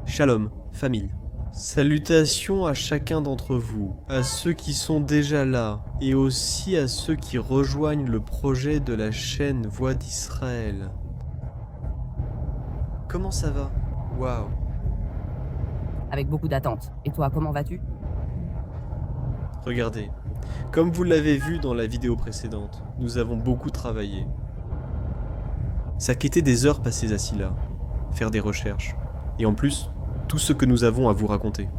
Shalom, famille. Salutations à chacun d'entre vous, à ceux qui sont déjà là, et aussi à ceux qui rejoignent le projet de la chaîne Voix d'Israël. Comment ça va? Waouh. Avec beaucoup d'attentes. Et toi, comment vas-tu? Regardez, comme vous l'avez vu dans la vidéo précédente, nous avons beaucoup travaillé. Ça quittait des heures passées assis là, faire des recherches, et en plus, tout ce que nous avons à vous raconter.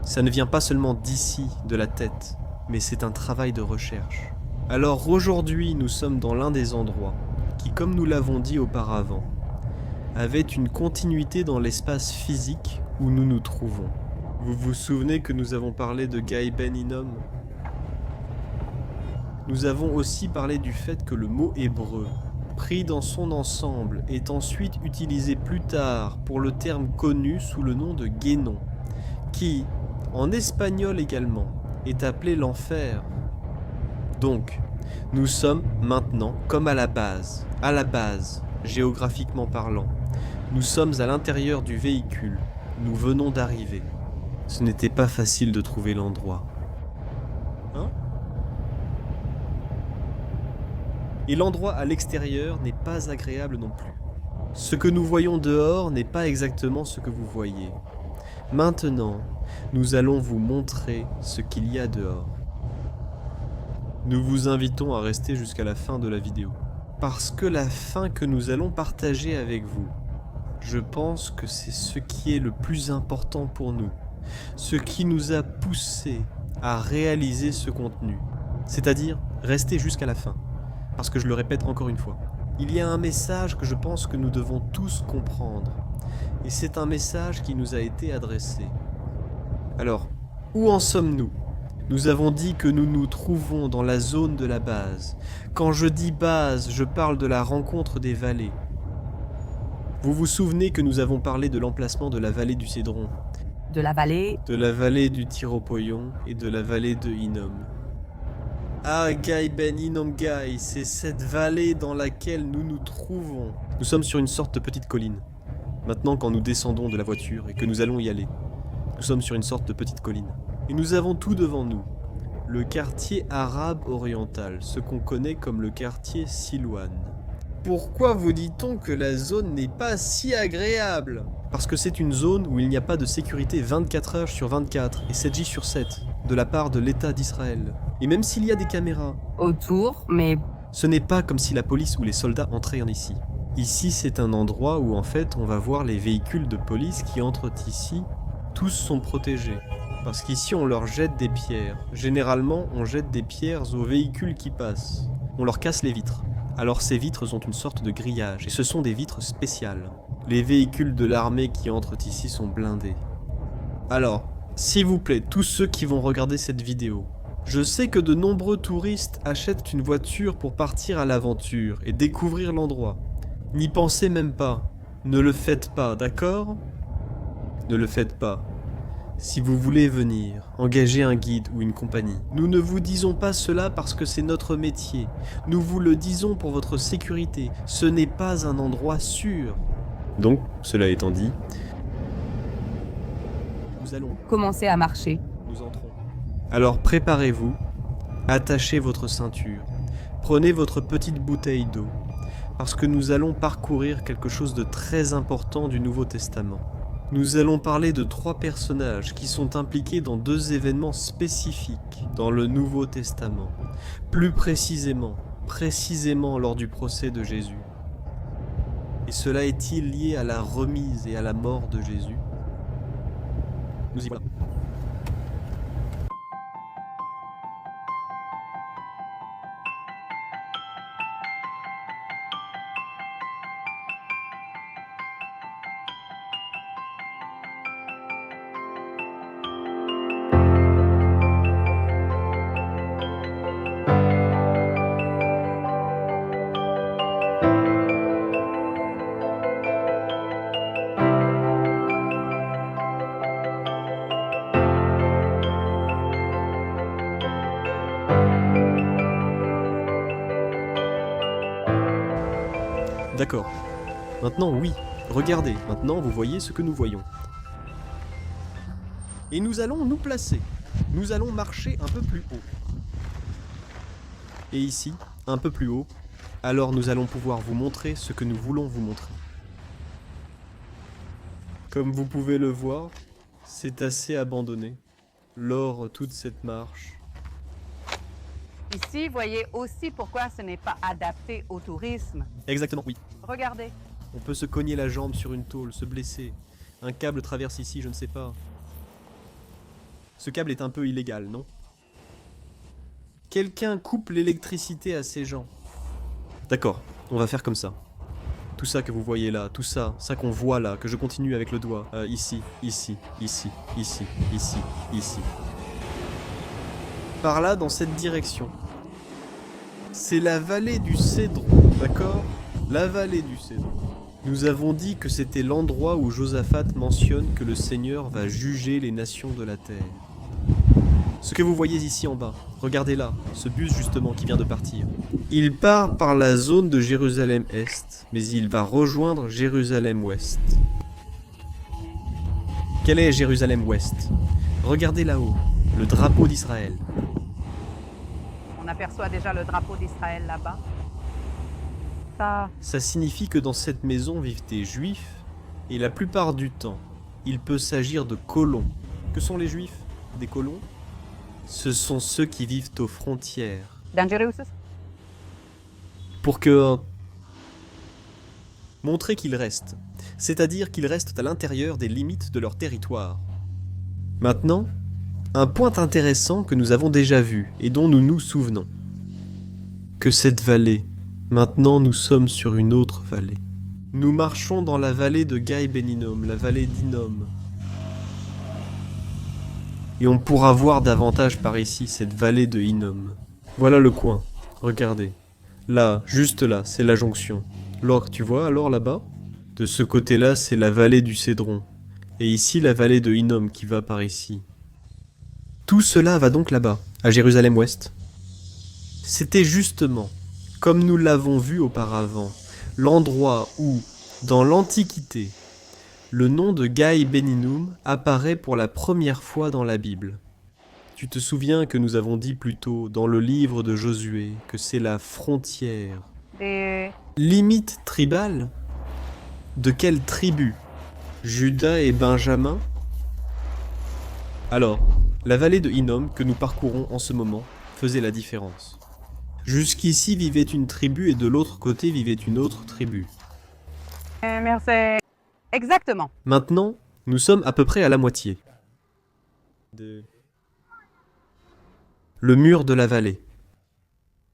Ça ne vient pas seulement d'ici, de la tête, mais c'est un travail de recherche. Alors aujourd'hui, nous sommes dans l'un des endroits qui, comme nous l'avons dit auparavant, avait une continuité dans l'espace physique où nous nous trouvons. Vous vous souvenez que nous avons parlé de Guy Ben Hinnom? Nous avons aussi parlé du fait que le mot hébreu, pris dans son ensemble, est ensuite utilisé plus tard pour le terme connu sous le nom de Guénon, qui, en espagnol également, est appelé l'enfer. Donc, nous sommes maintenant comme à la base, géographiquement parlant. Nous sommes à l'intérieur du véhicule, nous venons d'arriver. Ce n'était pas facile de trouver l'endroit. Hein? Et l'endroit à l'extérieur n'est pas agréable non plus. Ce que nous voyons dehors n'est pas exactement ce que vous voyez. Maintenant, nous allons vous montrer ce qu'il y a dehors. Nous vous invitons à rester jusqu'à la fin de la vidéo. Parce que la fin que nous allons partager avec vous, je pense que c'est ce qui est le plus important pour nous. Ce qui nous a poussé à réaliser ce contenu. C'est-à-dire, rester jusqu'à la fin. Parce que je le répète encore une fois, il y a un message que je pense que nous devons tous comprendre. Et c'est un message qui nous a été adressé. Alors, où en sommes-nous? Nous avons dit que nous nous trouvons dans la zone de la base. Quand je dis base, je parle de la rencontre des vallées. Vous vous souvenez que nous avons parlé de l'emplacement de la vallée du Cédron, De la vallée. de la vallée du Tyropoïon et de la vallée de Hinnom. Ah, Guy Ben Hinnom Guy, c'est cette vallée dans laquelle nous nous trouvons. Nous sommes sur une sorte de petite colline. Maintenant, quand nous descendons de la voiture et que nous allons y aller, nous sommes sur une sorte de petite colline. Et nous avons tout devant nous. Le quartier arabe oriental, ce qu'on connaît comme le quartier Silouane. Pourquoi vous dit-on que la zone n'est pas si agréable? Parce que c'est une zone où il n'y a pas de sécurité 24 heures sur 24 et 7 jours sur 7 de la part de l'État d'Israël. Et même s'il y a des caméras, Autour, mais ce n'est pas comme si la police ou les soldats entraient en ici. Ici, c'est un endroit où en fait on va voir les véhicules de police qui entrent ici. Tous sont protégés. Parce qu'ici on leur jette des pierres. Généralement, on jette des pierres aux véhicules qui passent. On leur casse les vitres. Alors ces vitres ont une sorte de grillage, et ce sont des vitres spéciales. Les véhicules de l'armée qui entrent ici sont blindés. Alors, s'il vous plaît, tous ceux qui vont regarder cette vidéo, je sais que de nombreux touristes achètent une voiture pour partir à l'aventure et découvrir l'endroit. N'y pensez même pas. Ne le faites pas, d'accord? Ne le faites pas. Si vous voulez venir, engagez un guide ou une compagnie. Nous ne vous disons pas cela parce que c'est notre métier. Nous vous le disons pour votre sécurité. Ce n'est pas un endroit sûr. Donc, cela étant dit, nous allons commencer à marcher. nous entrons. Alors préparez-vous, attachez votre ceinture, prenez votre petite bouteille d'eau, parce que nous allons parcourir quelque chose de très important du Nouveau Testament. Nous allons parler de 3 personnages qui sont impliqués dans 2 événements spécifiques dans le Nouveau Testament. Plus précisément lors du procès de Jésus. Et cela est-il lié à la remise et à la mort de Jésus? Nous y voilà. D'accord. Maintenant, oui. Regardez, maintenant vous voyez ce que nous voyons. Et nous allons nous placer. Nous allons marcher un peu plus haut. Et ici, un peu plus haut, alors nous allons pouvoir vous montrer ce que nous voulons vous montrer. Comme vous pouvez le voir, c'est assez abandonné, lors toute cette marche. Ici, voyez aussi pourquoi ce n'est pas adapté au tourisme. Exactement, oui. Regardez. On peut se cogner la jambe sur une tôle, se blesser. Un câble traverse ici, je ne sais pas. Ce câble est un peu illégal, non? Quelqu'un coupe l'électricité à ces gens. D'accord, on va faire comme ça. Tout ça que vous voyez là, tout ça, ça qu'on voit là, que je continue avec le doigt. Ici, ici, ici, ici, ici, ici. Par là, dans cette direction. C'est la vallée du Cédron, d'accord? La vallée du Cédron. Nous avons dit que c'était l'endroit où Josaphat mentionne que le Seigneur va juger les nations de la terre. Ce que vous voyez ici en bas, regardez là, ce bus justement qui vient de partir. Il part par la zone de Jérusalem-Est, mais il va rejoindre Jérusalem-Ouest. Quel est Jérusalem-Ouest? Regardez là-haut, le drapeau d'Israël. On aperçoit déjà le drapeau d'Israël là-bas. Ça signifie que dans cette maison vivent des juifs, et la plupart du temps, il peut s'agir de colons. Que sont les juifs? Des colons? Ce sont ceux qui vivent aux frontières. Dangerous. Pour que... montrer qu'ils restent. C'est-à-dire qu'ils restent à l'intérieur des limites de leur territoire. Maintenant, un point intéressant que nous avons déjà vu et dont nous nous souvenons. Que cette vallée, maintenant nous sommes sur une autre vallée. Nous marchons dans la vallée de Gai Ben Hinnom, la vallée d'Hinnom. Et on pourra voir davantage par ici cette vallée de Hinnom. Voilà le coin, regardez. Là, juste là, c'est la jonction. L'or, tu vois alors là-bas? De ce côté-là, c'est la vallée du Cédron. Et ici, la vallée de Hinnom qui va par ici. Tout cela va donc là-bas, à Jérusalem-Ouest. C'était justement, comme nous l'avons vu auparavant, l'endroit où, dans l'Antiquité, le nom de Gai Ben Hinnom apparaît pour la première fois dans la Bible. Tu te souviens que nous avons dit plus tôt, dans le livre de Josué, que c'est la frontière. Limite tribale? De quelle tribu? Juda et Benjamin? Alors, la vallée de Hinnom que nous parcourons en ce moment faisait la différence. Jusqu'ici vivait une tribu et de l'autre côté vivait une autre tribu. Merci. Exactement. Maintenant, nous sommes à peu près à la moitié. Le mur de la vallée.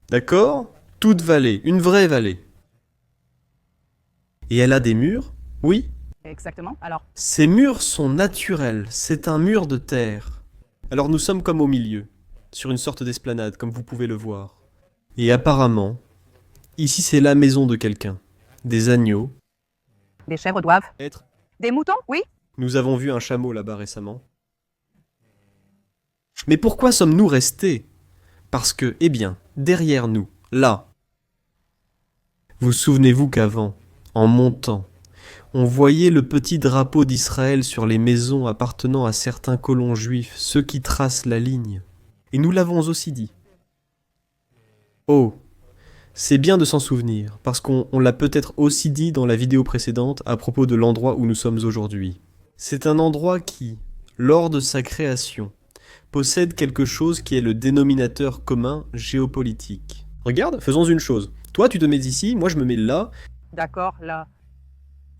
D'accord? Toute vallée, une vraie vallée. Et elle a des murs? Oui. Exactement. Alors, Ces murs sont naturels, c'est un mur de terre. Alors nous sommes comme au milieu, sur une sorte d'esplanade, comme vous pouvez le voir. Et apparemment, ici c'est la maison de quelqu'un. Des agneaux. des chèvres doivent. Être. Des moutons, oui. Nous avons vu un chameau là-bas récemment. Mais pourquoi sommes-nous restés? Parce que, eh bien, derrière nous, là. Vous souvenez-vous qu'avant, en montant, on voyait le petit drapeau d'Israël sur les maisons appartenant à certains colons juifs, ceux qui tracent la ligne. Et nous l'avons aussi dit. Oh, c'est bien de s'en souvenir, parce qu'on l'a peut-être aussi dit dans la vidéo précédente à propos de l'endroit où nous sommes aujourd'hui. C'est un endroit qui, lors de sa création, possède quelque chose qui est le dénominateur commun géopolitique. Regarde, faisons une chose. Toi, tu te mets ici, moi je me mets là. D'accord, là.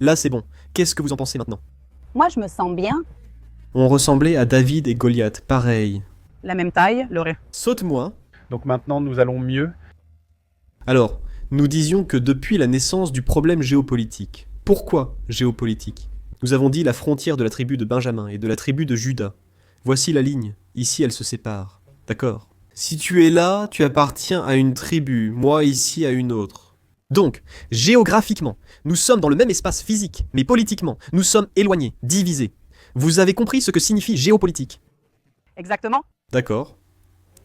Là, c'est bon. Qu'est-ce que vous en pensez maintenant? Moi, je me sens bien. On ressemblait à David et Goliath, pareil. La même taille, Saute-moi. Donc maintenant, nous allons mieux. Alors, nous disions que depuis la naissance du problème géopolitique. Pourquoi géopolitique? Nous avons dit la frontière de la tribu de Benjamin et de la tribu de Juda. Voici la ligne. Ici, elle se sépare. D'accord? Si tu es là, tu appartiens à une tribu, moi ici à une autre. Donc, géographiquement, nous sommes dans le même espace physique, mais politiquement, nous sommes éloignés, divisés. Vous avez compris ce que signifie géopolitique? Exactement. D'accord.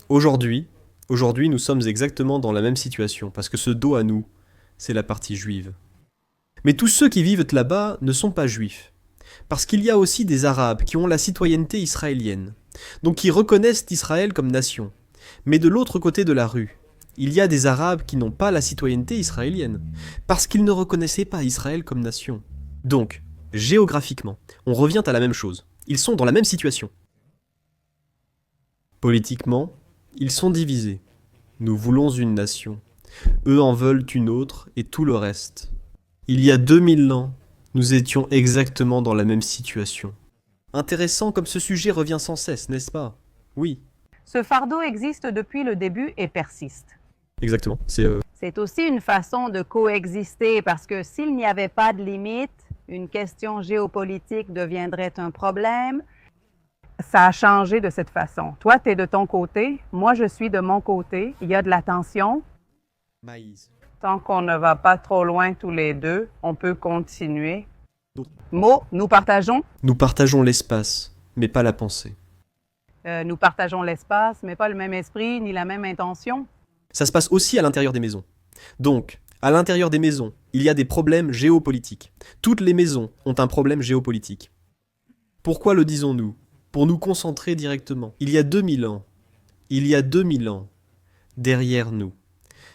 Aujourd'hui, nous sommes exactement dans la même situation, parce que ce dos à nous, c'est la partie juive. Mais tous ceux qui vivent là-bas ne sont pas juifs. Parce qu'il y a aussi des Arabes qui ont la citoyenneté israélienne, donc qui reconnaissent Israël comme nation. Mais de l'autre côté de la rue, il y a des Arabes qui n'ont pas la citoyenneté israélienne, parce qu'ils ne reconnaissaient pas Israël comme nation. Donc, géographiquement, on revient à la même chose. Ils sont dans la même situation. Politiquement, ils sont divisés. Nous voulons une nation. Eux en veulent une autre et tout le reste. Il y a 2000 ans, nous étions exactement dans la même situation. Intéressant comme ce sujet revient sans cesse, n'est-ce pas? Oui. Ce fardeau existe depuis le début et persiste. Exactement. C'est aussi une façon de coexister parce que s'il n'y avait pas de limite, une question géopolitique deviendrait un problème. Ça a changé de cette façon. Toi, tu es de ton côté, moi, je suis de mon côté. Il y a de la tension. Maïs. Tant qu'on ne va pas trop loin tous les deux, on peut continuer. Mo, nous partageons? Nous partageons l'espace, mais pas la pensée. Nous partageons l'espace, mais pas le même esprit ni la même intention. Ça se passe aussi à l'intérieur des maisons. Donc, à l'intérieur des maisons, il y a des problèmes géopolitiques. Toutes les maisons ont un problème géopolitique. Pourquoi le disons-nous? Pour nous concentrer directement. Il y a 2000 ans, derrière nous,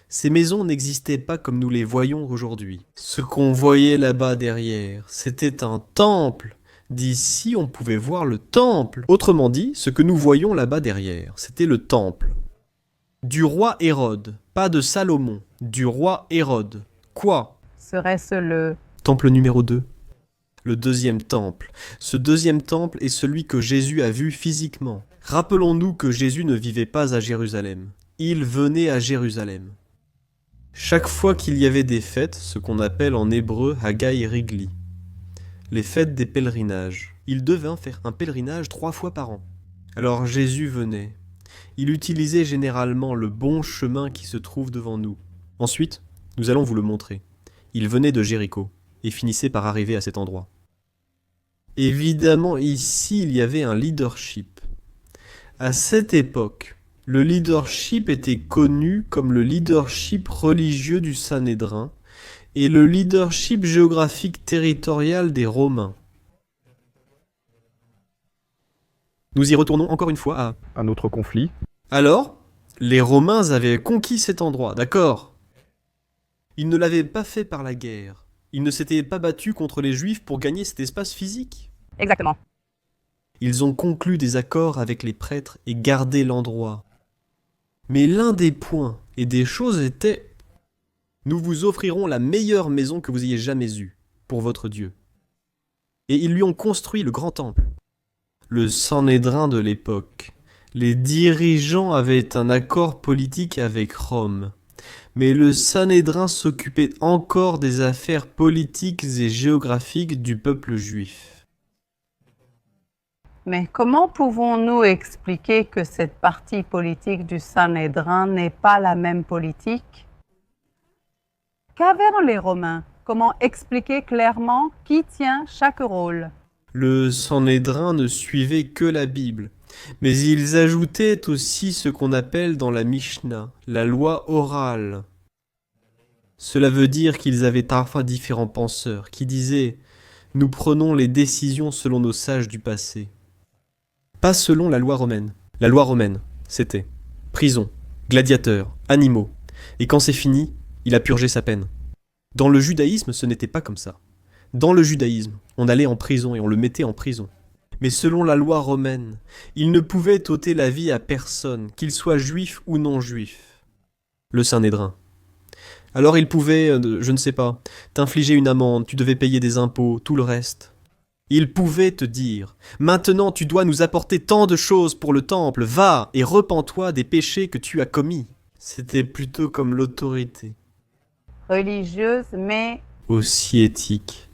ces maisons n'existaient pas comme nous les voyons aujourd'hui. Ce qu'on voyait là-bas derrière, c'était un temple. D'ici, on pouvait voir le temple. Autrement dit, ce que nous voyons là-bas derrière, c'était le temple. Du roi Hérode, pas de Salomon, du roi Hérode. Quoi? Serait-ce le... Temple numéro 2. Le deuxième temple. Ce deuxième temple est celui que Jésus a vu physiquement. Rappelons-nous que Jésus ne vivait pas à Jérusalem. Il venait à Jérusalem. Chaque fois qu'il y avait des fêtes, ce qu'on appelle en hébreu Haggai Rigli, les fêtes des pèlerinages, il devait faire un pèlerinage 3 fois par an. Alors Jésus venait. Il utilisait généralement le bon chemin qui se trouve devant nous. Ensuite, nous allons vous le montrer. Il venait de Jéricho et finissait par arriver à cet endroit. Évidemment, ici, il y avait un leadership. À cette époque, le leadership était connu comme le leadership religieux du Sanhédrin et le leadership géographique territorial des Romains. Nous y retournons encore une fois à... Un autre conflit. Alors, les Romains avaient conquis cet endroit, d'accord? Ils ne l'avaient pas fait par la guerre. Ils ne s'étaient pas battus contre les Juifs pour gagner cet espace physique. Exactement. Ils ont conclu des accords avec les prêtres et gardé l'endroit. Mais l'un des points et des choses était: nous vous offrirons la meilleure maison que vous ayez jamais eue pour votre Dieu. Et ils lui ont construit le grand temple. Le Sanhédrin de l'époque. Les dirigeants avaient un accord politique avec Rome. Mais le Sanhédrin s'occupait encore des affaires politiques et géographiques du peuple juif. Mais comment pouvons-nous expliquer que cette partie politique du Sanhédrin n'est pas la même politique qu'avaient les Romains? Comment expliquer clairement qui tient chaque rôle? Le Sanhédrin ne suivait que la Bible, mais ils ajoutaient aussi ce qu'on appelle dans la Mishnah, la loi orale. Cela veut dire qu'ils avaient parfois différents penseurs qui disaient « Nous prenons les décisions selon nos sages du passé ». Pas selon la loi romaine. La loi romaine, c'était prison, gladiateurs, animaux. Et quand c'est fini, il a purgé sa peine. Dans le judaïsme, ce n'était pas comme ça. Dans le judaïsme, on allait en prison et on le mettait en prison. Mais selon la loi romaine, il ne pouvait ôter la vie à personne, qu'il soit juif ou non juif. Le Sanhédrin. Alors il pouvait, je ne sais pas, t'infliger une amende, tu devais payer des impôts, tout le reste. Il pouvait te dire « Maintenant tu dois nous apporter tant de choses pour le temple, va et repens-toi des péchés que tu as commis. » C'était plutôt comme l'autorité. Religieuse, mais... Aussi éthique.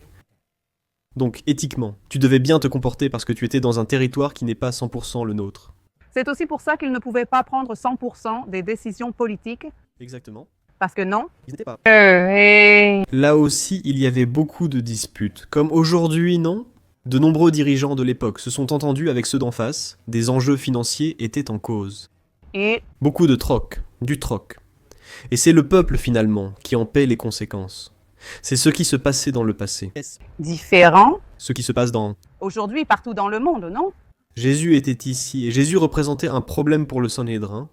Donc, éthiquement, tu devais bien te comporter parce que tu étais dans un territoire qui n'est pas 100% le nôtre. C'est aussi pour ça qu'ils ne pouvaient pas prendre 100% des décisions politiques, Exactement. parce que non. Ils n'étaient pas. Là aussi, il y avait beaucoup de disputes. Comme aujourd'hui, non? De nombreux dirigeants de l'époque se sont entendus avec ceux d'en face, des enjeux financiers étaient en cause. Et Beaucoup de troc, du troc. Et c'est le peuple finalement qui en paie les conséquences. C'est ce qui se passait dans le passé. Différent Ce qui se passe dans... aujourd'hui partout dans le monde, non? Jésus était ici, et Jésus représentait un problème pour le Sanhédrin.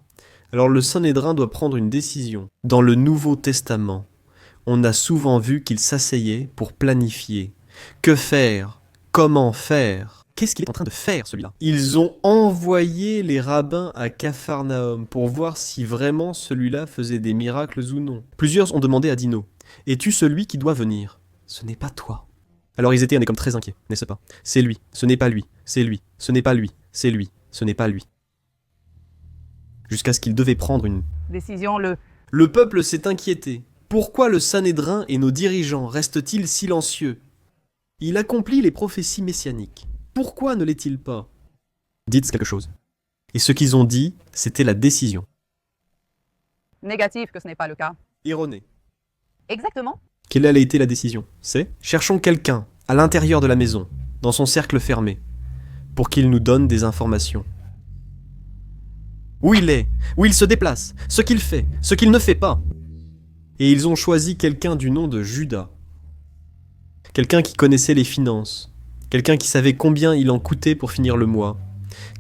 Alors le Sanhédrin doit prendre une décision. Dans le Nouveau Testament, on a souvent vu qu'il s'asseyait pour planifier. Que faire? Comment faire? Qu'est-ce qu'il est en train de faire, celui-là? Ils ont envoyé les rabbins à Capharnaüm pour voir si vraiment celui-là faisait des miracles ou non. Plusieurs ont demandé à Dino, « Es-tu celui qui doit venir ?» Ce n'est pas toi. Alors ils étaient comme très inquiets, n'est-ce pas? C'est lui, ce n'est pas lui, c'est lui, ce n'est pas lui, c'est lui, ce n'est pas lui. Jusqu'à ce qu'ils devaient prendre une... Décision Le peuple s'est inquiété. Pourquoi le Sanhédrin et nos dirigeants restent-ils silencieux? Il accomplit les prophéties messianiques. Pourquoi ne l'est-il pas? Dites quelque chose. Et ce qu'ils ont dit, c'était la décision. négatif que ce n'est pas le cas. Erronée. Exactement. Quelle a été la décision? C'est cherchons quelqu'un à l'intérieur de la maison, dans son cercle fermé, pour qu'il nous donne des informations. Où il est, où il se déplace, ce qu'il fait, ce qu'il ne fait pas. Et ils ont choisi quelqu'un du nom de Judas. Quelqu'un qui connaissait les finances, quelqu'un qui savait combien il en coûtait pour finir le mois,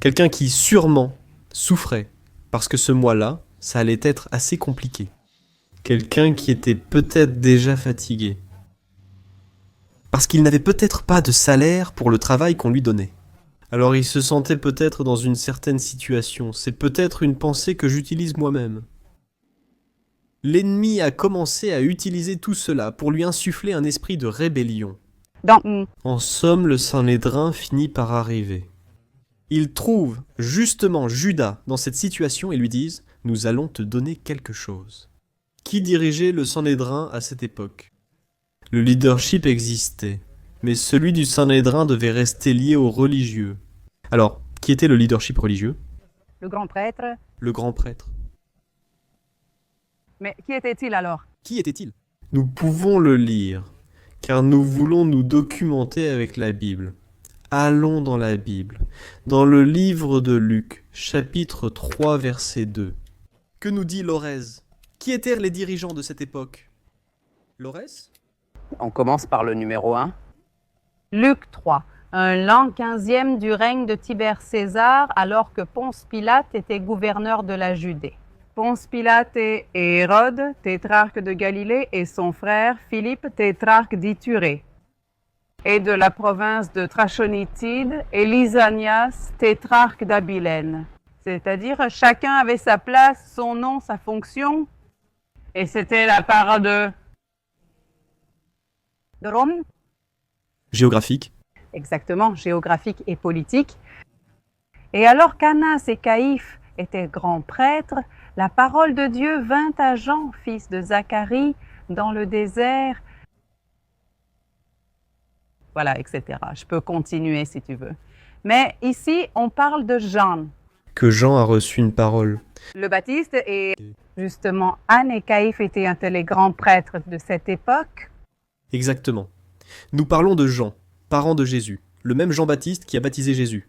quelqu'un qui sûrement souffrait, parce que ce mois-là, ça allait être assez compliqué. Quelqu'un qui était peut-être déjà fatigué. Parce qu'il n'avait peut-être pas de salaire pour le travail qu'on lui donnait. Alors il se sentait peut-être dans une certaine situation. C'est peut-être une pensée que j'utilise moi-même. L'ennemi a commencé à utiliser tout cela pour lui insuffler un esprit de rébellion. En somme, le Sanhédrin finit par arriver. Ils trouvent justement Judas dans cette situation et lui disent « Nous allons te donner quelque chose ». Qui dirigeait le Sanhédrin à cette époque? Le leadership existait, mais celui du Sanhédrin devait rester lié aux religieux. Alors, qui était le leadership religieux? Le grand prêtre. Le grand prêtre. Mais qui était-il alors? Qui était-il? Nous pouvons le lire, car nous voulons nous documenter avec la Bible. Allons dans la Bible, dans le livre de Luc, chapitre 3, verset 2. Que nous dit Lorez? Qui étaient les dirigeants de cette époque? Lorez? On commence par le numéro 1. Luc 3, un l'an 15e du règne de Tibère César, alors que Ponce Pilate était gouverneur de la Judée. Ponce Pilate et Hérode, tétrarque de Galilée, et son frère Philippe, tétrarque d'Iturée. Et de la province de Trachonitide, et Lysanias, tétrarque d'Abilène. C'est-à-dire, chacun avait sa place, son nom, sa fonction, et c'était la part de Rome. Géographique. Exactement, géographique et politique. Et alors qu'Annas et Caïphe étaient grands prêtres, la parole de Dieu vint à Jean, fils de Zacharie, dans le désert. Voilà, etc. Je peux continuer si tu veux. Mais ici, on parle de Jean. Que Jean a reçu une parole. Le Baptiste et justement Anne et Caïphe étaient les grands prêtres de cette époque. Exactement. Nous parlons de Jean, parent de Jésus, le même Jean-Baptiste qui a baptisé Jésus.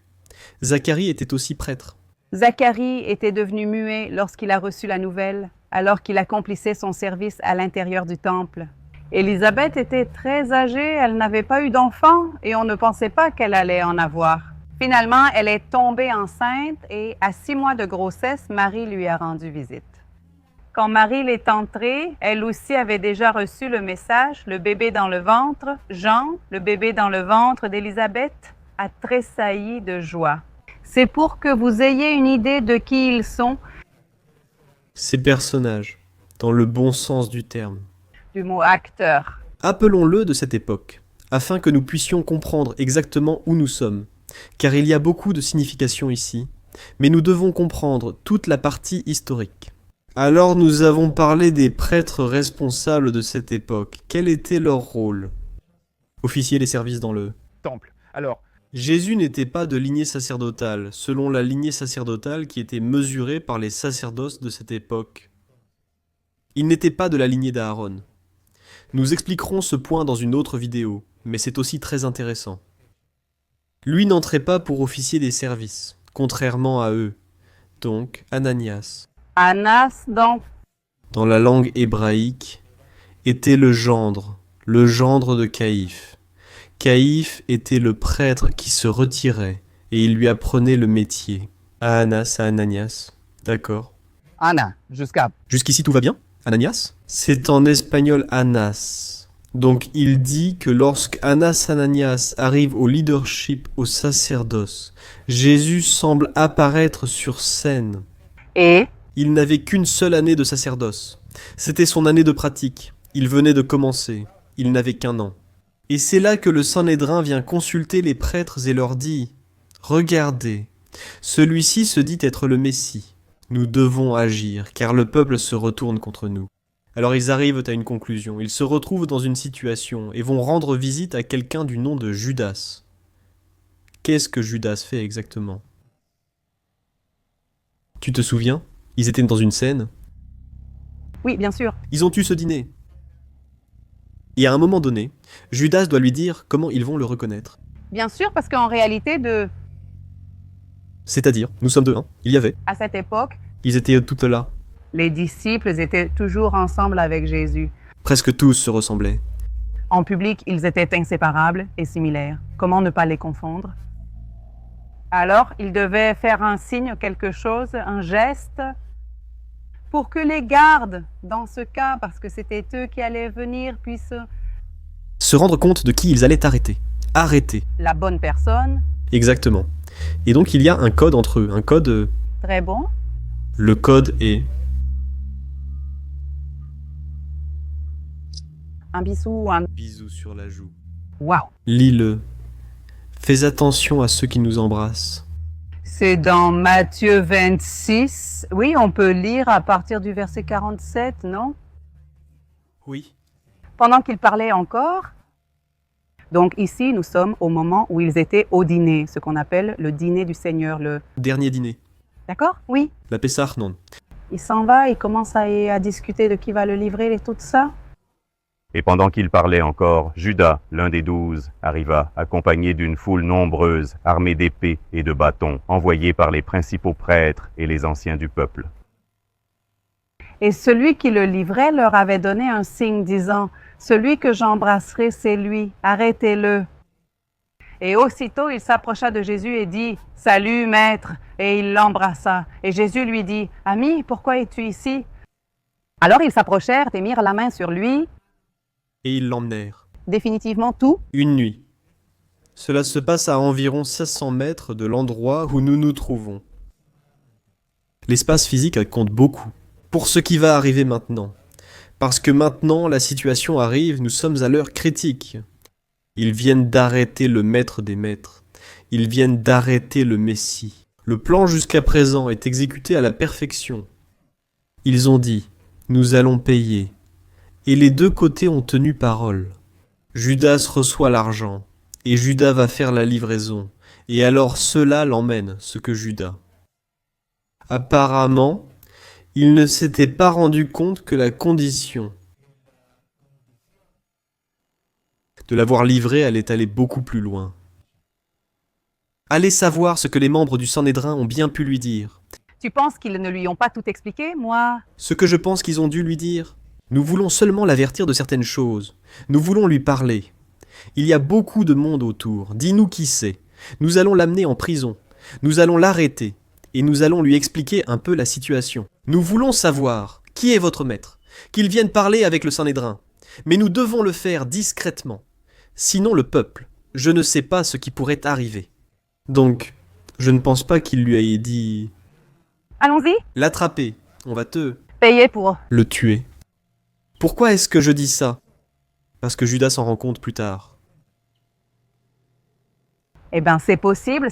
Zacharie était aussi prêtre. Zacharie était devenu muet lorsqu'il a reçu la nouvelle, alors qu'il accomplissait son service à l'intérieur du temple. Élisabeth était très âgée, elle n'avait pas eu d'enfant et on ne pensait pas qu'elle allait en avoir. Finalement, elle est tombée enceinte et à 6 mois de grossesse, Marie lui a rendu visite. Quand Marie est entrée, elle aussi avait déjà reçu le message, le bébé dans le ventre. Jean, le bébé dans le ventre d'Élisabeth, a tressailli de joie. C'est pour que vous ayez une idée de qui ils sont. Ces personnages, dans le bon sens du terme. Du mot acteur. Appelons-le de cette époque, afin que nous puissions comprendre exactement où nous sommes, car il y a beaucoup de significations ici, mais nous devons comprendre toute la partie historique. Alors nous avons parlé des prêtres responsables de cette époque. Quel était leur rôle? Officier les services dans le Temple. Alors, Jésus n'était pas de lignée sacerdotale, selon la lignée sacerdotale qui était mesurée par les sacerdoces de cette époque. Il n'était pas de la lignée d'Aaron. Nous expliquerons ce point dans une autre vidéo, mais c'est aussi très intéressant. Lui n'entrait pas pour officier des services, contrairement à eux. Donc, Ananias, Annas, donc, dans la langue hébraïque, était le gendre, le gendre de Caïphe. Caïphe était le prêtre qui se retirait et il lui apprenait le métier. À Annas, à Ananias. D'accord. Anna, jusqu'à... Jusqu'ici tout va bien, Ananias? C'est en espagnol Anas. Donc il dit que lorsque Annas Ananias arrive au leadership, au sacerdoce, Jésus semble apparaître sur scène. Et Il n'avait qu'une seule année de sacerdoce. C'était son année de pratique. Il venait de commencer. Il n'avait qu'1 an. Et c'est là que le Sanhédrin vient consulter les prêtres et leur dit « Regardez, celui-ci se dit être le Messie. Nous devons agir, car le peuple se retourne contre nous. » Alors ils arrivent à une conclusion. Ils se retrouvent dans une situation et vont rendre visite à quelqu'un du nom de Judas. Qu'est-ce que Judas fait exactement? Tu te souviens? Ils étaient dans une scène. oui, bien sûr. Ils ont eu ce dîner. Et à un moment donné, Judas doit lui dire comment ils vont le reconnaître. Bien sûr, parce qu'en réalité, C'est-à-dire, nous sommes 2, hein. Il y avait. à cette époque, Ils étaient toutes là. les disciples étaient toujours ensemble avec Jésus. Presque tous se ressemblaient. En public, ils étaient inséparables et similaires. Comment ne pas les confondre? Alors, ils devaient faire un signe, quelque chose, un geste, pour que les gardes, dans ce cas, parce que c'était eux qui allaient venir, puissent Se rendre compte de qui ils allaient arrêter. Arrêter. la bonne personne. Exactement. Et donc il y a un code entre eux. Un code... Très bon. Le code est... Un bisou, un... Bisous sur la joue. Wow! Lis-le. Fais attention à ceux qui nous embrassent. C'est dans Matthieu 26. Oui, on peut lire à partir du verset 47, non? Oui. Pendant qu'ils parlaient encore. Donc ici, nous sommes au moment où ils étaient au dîner, ce qu'on appelle le dîner du Seigneur. Dernier dîner. D'accord? Oui. La Pessah, non. Il s'en va, il commence à discuter de qui va le livrer et tout ça. Et pendant qu'il parlait encore, Judas, l'un des 12, arriva, accompagné d'une foule nombreuse, armée d'épées et de bâtons, envoyés par les principaux prêtres et les anciens du peuple. Et celui qui le livrait leur avait donné un signe disant, « Celui que j'embrasserai, c'est lui, arrêtez-le. » Et aussitôt il s'approcha de Jésus et dit, « Salut, maître !» Et il l'embrassa. Et Jésus lui dit, « Ami, pourquoi es-tu ici? » Alors ils s'approchèrent et mirent la main sur lui. Et ils l'emmenèrent. Définitivement tout. Une nuit. Cela se passe à environ 1600 mètres de l'endroit où nous nous trouvons. L'espace physique compte beaucoup. Pour ce qui va arriver maintenant. Parce que maintenant, la situation arrive, nous sommes à l'heure critique. Ils viennent d'arrêter le maître des maîtres. Ils viennent d'arrêter le Messie. Le plan jusqu'à présent est exécuté à la perfection. Ils ont dit, nous allons payer. Et les deux côtés ont tenu parole. Judas reçoit l'argent, et Judas va faire la livraison. Et alors ceux-là l'emmènent, ce que Judas. Apparemment, il ne s'était pas rendu compte que la condition de l'avoir livré allait aller beaucoup plus loin. Allez savoir ce que les membres du Sanhédrin ont bien pu lui dire. Tu penses qu'ils ne lui ont pas tout expliqué, moi? Ce que je pense qu'ils ont dû lui dire. Nous voulons seulement l'avertir de certaines choses. Nous voulons lui parler. Il y a beaucoup de monde autour. Dis-nous qui c'est. Nous allons l'amener en prison. Nous allons l'arrêter. Et nous allons lui expliquer un peu la situation. Nous voulons savoir qui est votre maître, qu'il vienne parler avec le Sanhédrin. Mais nous devons le faire discrètement. Sinon le peuple, je ne sais pas ce qui pourrait arriver. Donc, je ne pense pas qu'il lui ait dit... Allons-y. L'attraper, on va te... Payer pour... Le tuer. Pourquoi est-ce que je dis ça? Parce que Judas s'en rend compte plus tard. Eh bien, c'est possible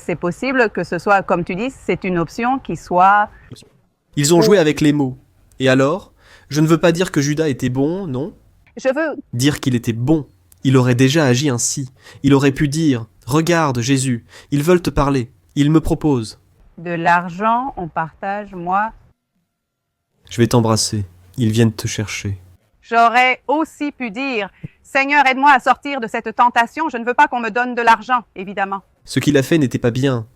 que ce soit, comme tu dis, c'est une option qui soit... Ils ont joué avec les mots. Et alors? Je ne veux pas dire que Judas était bon, non? Je veux... Dire qu'il était bon. Il aurait déjà agi ainsi. Il aurait pu dire, regarde Jésus, ils veulent te parler. Ils me proposent. De l'argent, on partage, moi. Je vais t'embrasser. Ils viennent te chercher. J'aurais aussi pu dire, Seigneur, aide-moi à sortir de cette tentation, je ne veux pas qu'on me donne de l'argent, évidemment. Ce qu'il a fait n'était pas bien,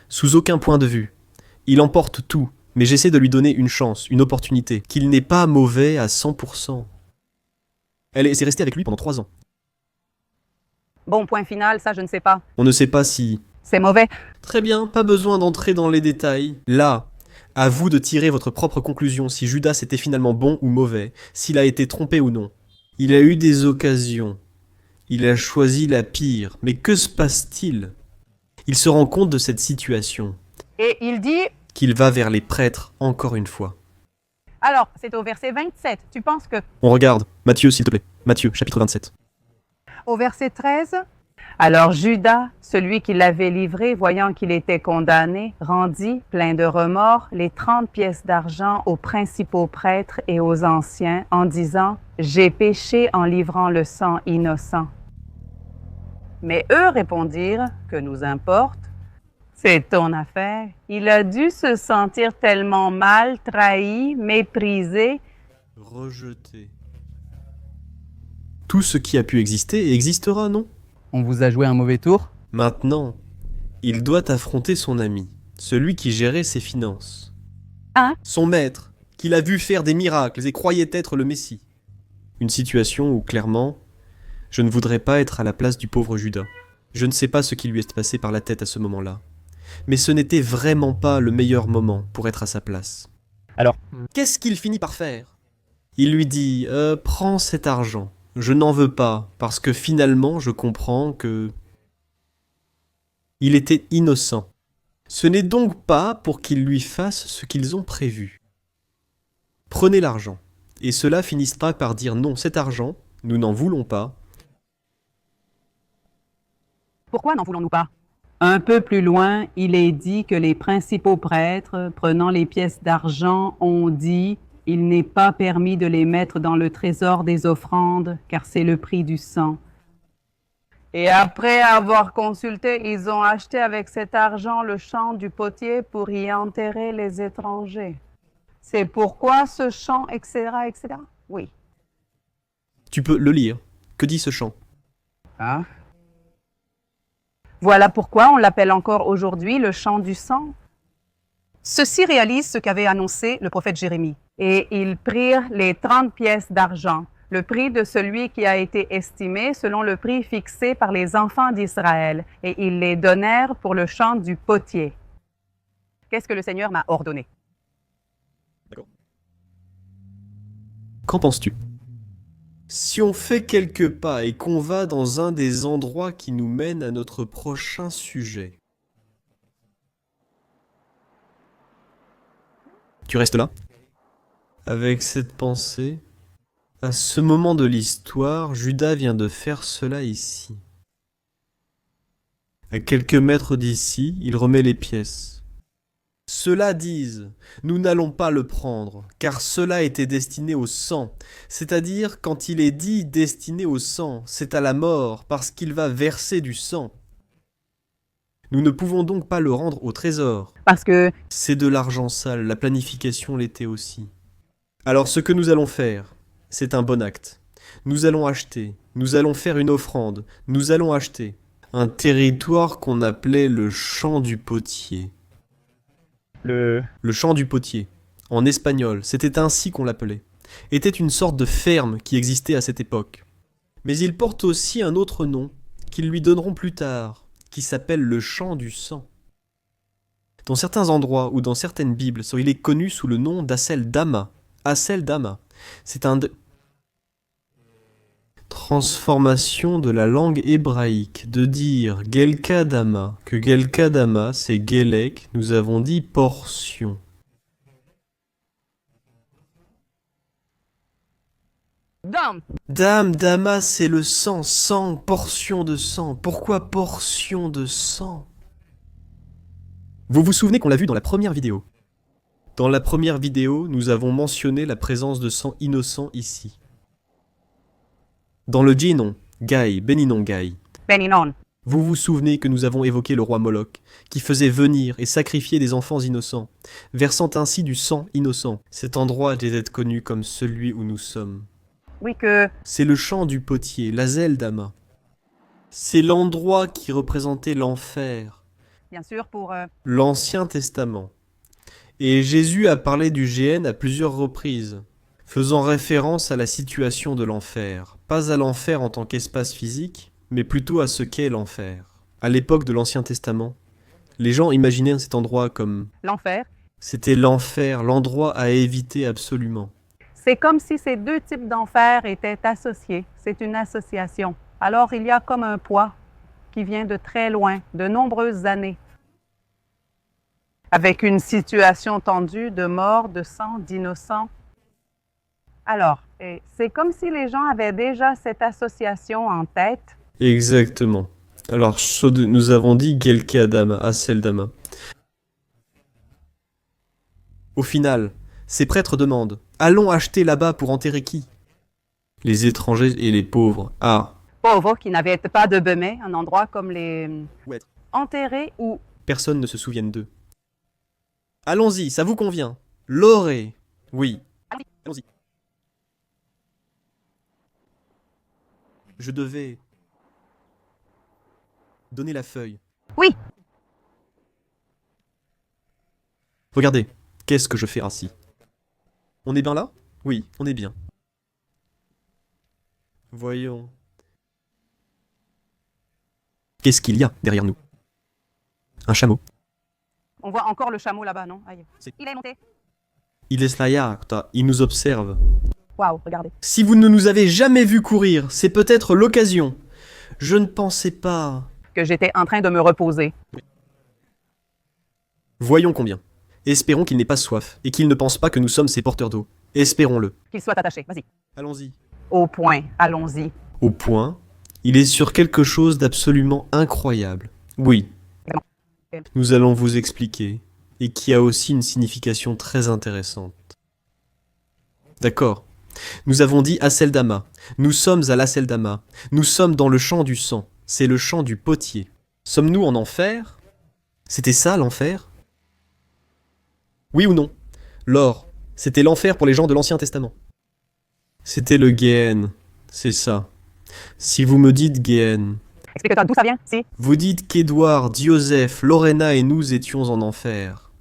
sous aucun point de vue. Il emporte tout, mais j'essaie de lui donner une chance, une opportunité, qu'il n'est pas mauvais à 100%. C'est resté avec lui pendant 3 ans. Bon, point final, ça je ne sais pas. On ne sait pas si... C'est mauvais. Très bien, pas besoin d'entrer dans les détails. Là, à vous de tirer votre propre conclusion si Judas était finalement bon ou mauvais, s'il a été trompé ou non. Il a eu des occasions. Il a choisi la pire. Mais que se passe-t-il? Il se rend compte de cette situation. Et il dit, Qu'il va vers les prêtres encore une fois. alors, c'est au verset 27. Tu penses que On regarde. Matthieu, s'il te plaît. Matthieu, chapitre 27. au verset 13, alors Judas, celui qui l'avait livré, voyant qu'il était condamné, rendit, plein de remords, les 30 pièces d'argent aux principaux prêtres et aux anciens, en disant, j'ai péché en livrant le sang innocent. Mais eux répondirent, que nous importe, c'est ton affaire. Il a dû se sentir tellement mal, trahi, méprisé. Rejeté. Tout ce qui a pu exister existera, non? On vous a joué un mauvais tour? Maintenant, il doit affronter son ami, celui qui gérait ses finances. Hein? Son maître, qu'il a vu faire des miracles et croyait être le Messie. Une situation où, clairement, je ne voudrais pas être à la place du pauvre Judas. Je ne sais pas ce qui lui est passé par la tête à ce moment-là. Mais ce n'était vraiment pas le meilleur moment pour être à sa place. Alors, Qu'est-ce qu'il finit par faire? Il lui dit « Prends cet argent. Je n'en veux pas, parce que finalement, je comprends que... » Il était innocent. Ce n'est donc pas pour qu'ils lui fassent ce qu'ils ont prévu. Prenez l'argent, et cela finira par dire « Non, cet argent, nous n'en voulons pas. » Pourquoi n'en voulons-nous pas? Un peu plus loin, il est dit que les principaux prêtres, prenant les pièces d'argent, ont dit « Il n'est pas permis de les mettre dans le trésor des offrandes, car c'est le prix du sang. » Et après avoir consulté, ils ont acheté avec cet argent le champ du potier pour y enterrer les étrangers. C'est pourquoi ce champ, etc., etc. Oui. Tu peux le lire. Que dit ce chant? Ah. Voilà pourquoi on l'appelle encore aujourd'hui le chant du sang. Ceci réalise ce qu'avait annoncé le prophète Jérémie. Et ils prirent les 30 pièces d'argent, le prix de celui qui a été estimé selon le prix fixé par les enfants d'Israël, et ils les donnèrent pour le chant du potier. Qu'est-ce que le Seigneur m'a ordonné? Qu'en penses-tu? Si on fait quelques pas et qu'on va dans un des endroits qui nous mènent à notre prochain sujet. Tu restes là? Avec cette pensée, à ce moment de l'histoire, Judas vient de faire cela ici. À quelques mètres d'ici, il remet les pièces. Ceux-là disent, nous n'allons pas le prendre, car cela était destiné au sang. C'est-à-dire, quand il est dit destiné au sang, c'est à la mort, parce qu'il va verser du sang. Nous ne pouvons donc pas le rendre au trésor. Parce que C'est de l'argent sale, la planification l'était aussi. Alors ce que nous allons faire, c'est un bon acte. Nous allons acheter, nous allons faire une offrande, nous allons acheter un territoire qu'on appelait le champ du potier. Le champ du potier, en espagnol, c'était ainsi qu'on l'appelait, était une sorte de ferme qui existait à cette époque. Mais il porte aussi un autre nom, qu'ils lui donneront plus tard, qui s'appelle le champ du sang. Dans certains endroits ou dans certaines Bibles, il est connu sous le nom d'Aseldama. Aseldama, c'est un... Transformation de la langue hébraïque, de dire Gelkadama, que Gelkadama c'est Gelek, nous avons dit portion. Dama c'est le sang, sang, portion de sang. Pourquoi portion de sang? Vous vous souvenez qu'on l'a vu dans la première vidéo? Dans la première vidéo, nous avons mentionné la présence de sang innocent ici. Dans le Jinon, Gai, Beninon Gai, Beninon. vous vous souvenez que nous avons évoqué le roi Moloch, qui faisait venir et sacrifier des enfants innocents, versant ainsi du sang innocent. Cet endroit était connu comme celui où nous sommes. Oui que... C'est le champ du potier, l'Aseldama. C'est l'endroit qui représentait l'enfer, Bien sûr, pour... l'Ancien Testament. Et Jésus a parlé du GN à plusieurs reprises, faisant référence à la situation de l'enfer. Pas à l'enfer en tant qu'espace physique, mais plutôt à ce qu'est l'enfer. À l'époque de l'Ancien Testament, les gens imaginaient cet endroit comme... L'enfer, C'était l'enfer, l'endroit à éviter absolument. c'est comme si ces deux types d'enfer étaient associés. C'est une association. Alors, il y a comme un poids qui vient de très loin, de nombreuses années, avec une situation tendue de mort, de sang, d'innocents. Alors, c'est comme si les gens avaient déjà cette association en tête. Exactement. Alors, nous avons dit Gelke-Adama, Aceldama. Au final, ces prêtres demandent « Allons acheter là-bas pour enterrer qui ?» Les étrangers et les pauvres. Ah, Pauvres qui n'avaient pas de bemets, un endroit comme les ouais. enterrés ou Personne ne se souvienne d'eux. Allons-y, ça vous convient. L'orée. Oui. Allons-y. Je devais donner la feuille. Oui. Regardez, qu'est-ce que je fais ainsi? On est bien là? Oui, on est bien. Voyons. Qu'est-ce qu'il y a derrière nous? Un chameau. On voit encore le chameau là-bas, non? Aïe. C'est- Il est monté. Il est là, il nous observe. Waouh, regardez. Si vous ne nous avez jamais vu courir, c'est peut-être l'occasion. Je ne pensais pas... Que j'étais en train de me reposer. Voyons combien. Espérons qu'il n'ait pas soif, et qu'il ne pense pas que nous sommes ses porteurs d'eau. Espérons-le. Qu'il soit attaché. Vas-y. Allons-y. Au point. Allons-y. Au point, il est sur quelque chose d'absolument incroyable. Oui. Nous allons vous expliquer, et qui a aussi une signification très intéressante. D'accord. Nous avons dit Aceldama. Nous sommes à l'Aceldama. Nous sommes dans le champ du sang. C'est le champ du potier. Sommes-nous en enfer? C'était ça l'enfer? Oui ou non? L'or, c'était l'enfer pour les gens de l'Ancien Testament. C'était le Géhen. C'est ça. Si vous me dites Géhen, Explique-toi d'où ça vient. Si. vous dites qu'Édouard, Joseph, Lorena et nous étions en enfer.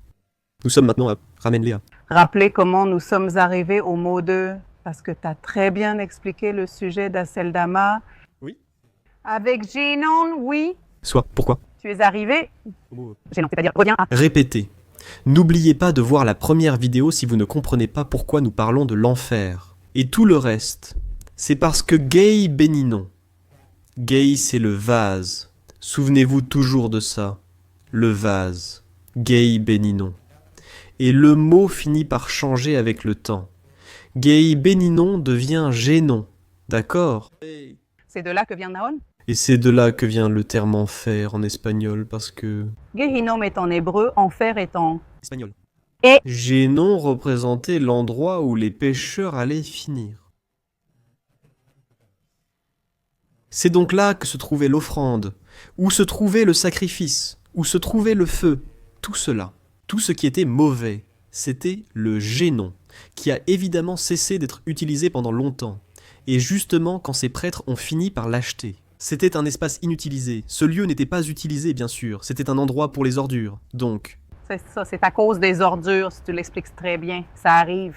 Nous sommes maintenant à Ramenléa. Rappelez comment nous sommes arrivés au mot 2, parce que tu as très bien expliqué le sujet d'Aceldama. Oui. Avec Génon, oui. Soit, pourquoi? Tu es arrivé. Génon, c'est-à-dire, reviens à. Répétez. N'oubliez pas de voir la première vidéo si vous ne comprenez pas pourquoi nous parlons de l'enfer. Et tout le reste, c'est parce que Gay Béninon. Gay, c'est le vase. Souvenez-vous toujours de ça. Le vase. Gay Béninon. Et le mot finit par changer avec le temps. Gay Béninon devient Génon. D'accord? C'est de là que vient Naon. Et c'est de là que vient le terme enfer en espagnol, parce que... Gehinom est en hébreu, enfer est en. Espagnol. Et- Génon représentait l'endroit où les pécheurs allaient finir. C'est donc là que se trouvait l'offrande, où se trouvait le sacrifice, où se trouvait le feu. Tout cela, tout ce qui était mauvais, c'était le Génon, qui a évidemment cessé d'être utilisé pendant longtemps, et justement quand ces prêtres ont fini par l'acheter. C'était un espace inutilisé, ce lieu n'était pas utilisé bien sûr, c'était un endroit pour les ordures, donc... C'est ça, c'est à cause des ordures, si tu l'expliques très bien. Ça arrive.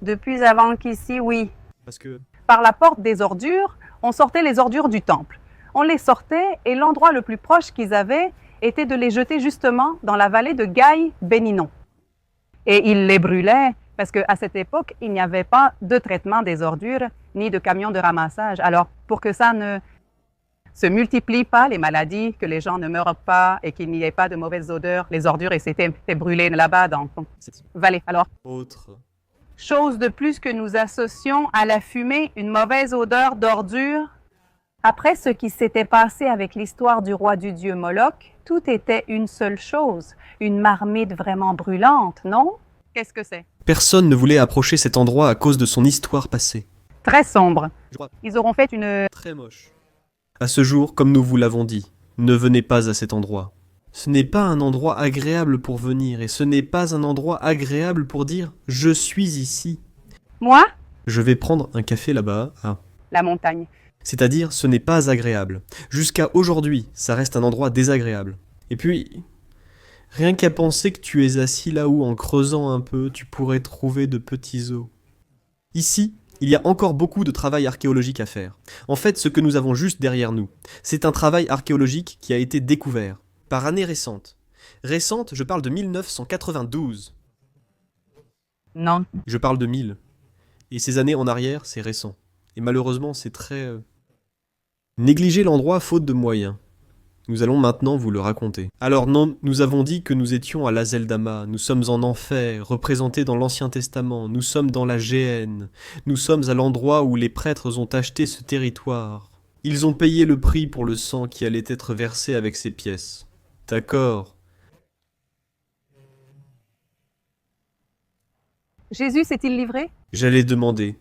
Depuis avant qu'ici, oui. Parce que... Par la porte des ordures, on sortait les ordures du temple. On les sortait et l'endroit le plus proche qu'ils avaient était de les jeter justement dans la vallée de Gaï-Béninon. Et ils les brûlaient parce qu'à cette époque, il n'y avait pas de traitement des ordures ni de camions de ramassage. Alors, pour que ça ne se multiplient pas, les maladies, que les gens ne meurent pas et qu'il n'y ait pas de mauvaises odeurs, les ordures étaient brûlées là-bas dans c'est vallée. Alors, autre... chose de plus que nous associons à la fumée, une mauvaise odeur d'ordure. Après ce qui s'était passé avec l'histoire du roi du dieu Moloch, tout était une seule chose, une marmite vraiment brûlante, non? Qu'est-ce que c'est? Personne ne voulait approcher cet endroit à cause de son histoire passée. Très sombre. Je crois. Ils auront fait une... Très moche. À ce jour, comme nous vous l'avons dit, ne venez pas à cet endroit. Ce n'est pas un endroit agréable pour venir, et ce n'est pas un endroit agréable pour dire « je suis ici Moi? ». Je vais prendre un café là-bas. Ah. La montagne. C'est-à-dire, ce n'est pas agréable. Jusqu'à aujourd'hui, ça reste un endroit désagréable. Et puis, rien qu'à penser que tu es assis là où, en creusant un peu, tu pourrais trouver de petits os. Ici, Il y a encore beaucoup de travail archéologique à faire. En fait, ce que nous avons juste derrière nous, c'est un travail archéologique qui a été découvert, par année récente. Récente, je parle de 1992. Non. Je parle de 1000. Et ces années en arrière, c'est récent. Et malheureusement, c'est très... Négligez l'endroit faute de moyens. Nous allons maintenant vous le raconter. Alors non, nous avons dit que nous étions à l'Azeldama, nous sommes en enfer, représentés dans l'Ancien Testament, nous sommes dans la Géhenne, nous sommes à l'endroit où les prêtres ont acheté ce territoire. Ils ont payé le prix pour le sang qui allait être versé avec ces pièces. D'accord. Jésus s'est-il livré? J'allais demander,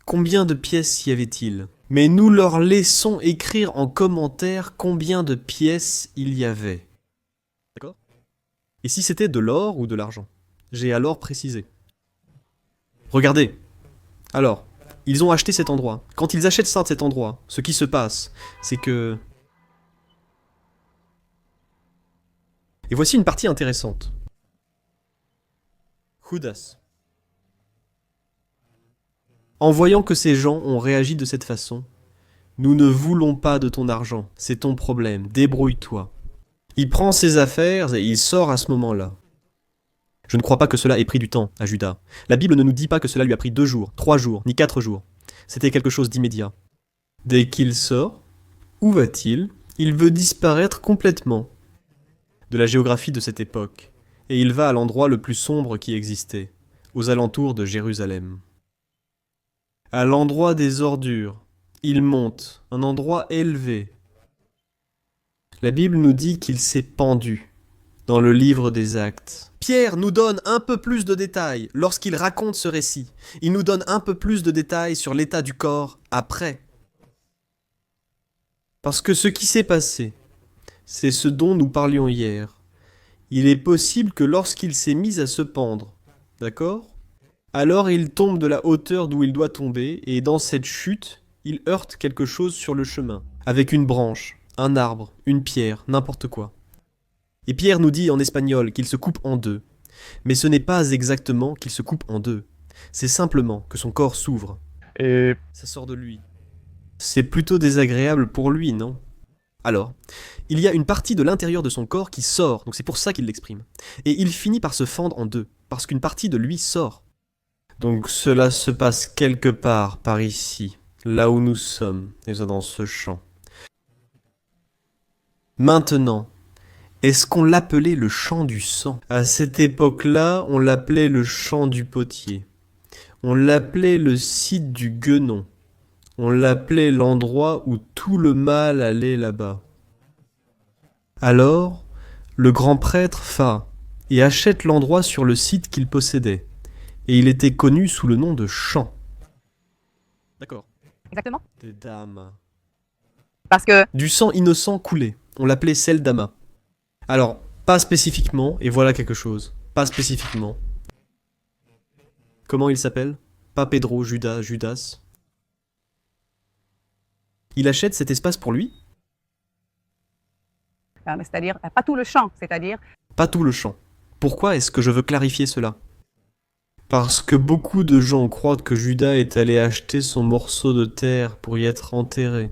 combien de pièces y avait-il? Mais nous leur laissons écrire en commentaire combien de pièces il y avait. D'accord? Et si c'était de l'or ou de l'argent? J'ai alors précisé. Regardez. Alors, ils ont acheté cet endroit. Quand ils achètent ça de cet endroit, ce qui se passe, c'est que... Et voici une partie intéressante. Judas. En voyant que ces gens ont réagi de cette façon, nous ne voulons pas de ton argent, c'est ton problème, débrouille-toi. Il prend ses affaires et il sort à ce moment-là. Je ne crois pas que cela ait pris du temps à Judas. La Bible ne nous dit pas que cela lui a pris 2 jours, 3 jours, ni 4 jours. C'était quelque chose d'immédiat. Dès qu'il sort, où va-t-il? Il veut disparaître complètement de la géographie de cette époque, et il va à l'endroit le plus sombre qui existait, aux alentours de Jérusalem. À l'endroit des ordures, il monte, un endroit élevé. La Bible nous dit qu'il s'est pendu dans le livre des Actes. Pierre nous donne un peu plus de détails lorsqu'il raconte ce récit. Il nous donne un peu plus de détails sur l'état du corps après. Parce que ce qui s'est passé, c'est ce dont nous parlions hier. Il est possible que lorsqu'il s'est mis à se pendre, d'accord ? Alors il tombe de la hauteur d'où il doit tomber, et dans cette chute, il heurte quelque chose sur le chemin, avec une branche, un arbre, une pierre, n'importe quoi. Et Pierre nous dit en espagnol qu'il se coupe en deux. Mais ce n'est pas exactement qu'il se coupe en deux. C'est simplement que son corps s'ouvre. Et Ça sort de lui. C'est plutôt désagréable pour lui, non ? Alors, il y a une partie de l'intérieur de son corps qui sort, donc c'est pour ça qu'il l'exprime. Et il finit par se fendre en deux, parce qu'une partie de lui sort. Donc cela se passe quelque part par ici, là où nous sommes, et ça dans ce champ. Maintenant, est-ce qu'on l'appelait le champ du sang? À cette époque-là, on l'appelait le champ du potier. On l'appelait le site du guenon. On l'appelait l'endroit où tout le mal allait là-bas. Alors, le grand prêtre va et achète l'endroit sur le site qu'il possédait. Et il était connu sous le nom de champ. D'accord. Exactement. Des dames. Parce que Du sang innocent coulé. On l'appelait Seldama. Alors, pas spécifiquement, et voilà quelque chose. Pas spécifiquement. Comment il s'appelle? Pas Pedro, Judas, Judas. Il achète cet espace pour lui? c'est-à-dire, pas tout le champ, c'est-à-dire, Pas tout le champ. Pourquoi est-ce que je veux clarifier cela? Parce que beaucoup de gens croient que Judas est allé acheter son morceau de terre pour y être enterré.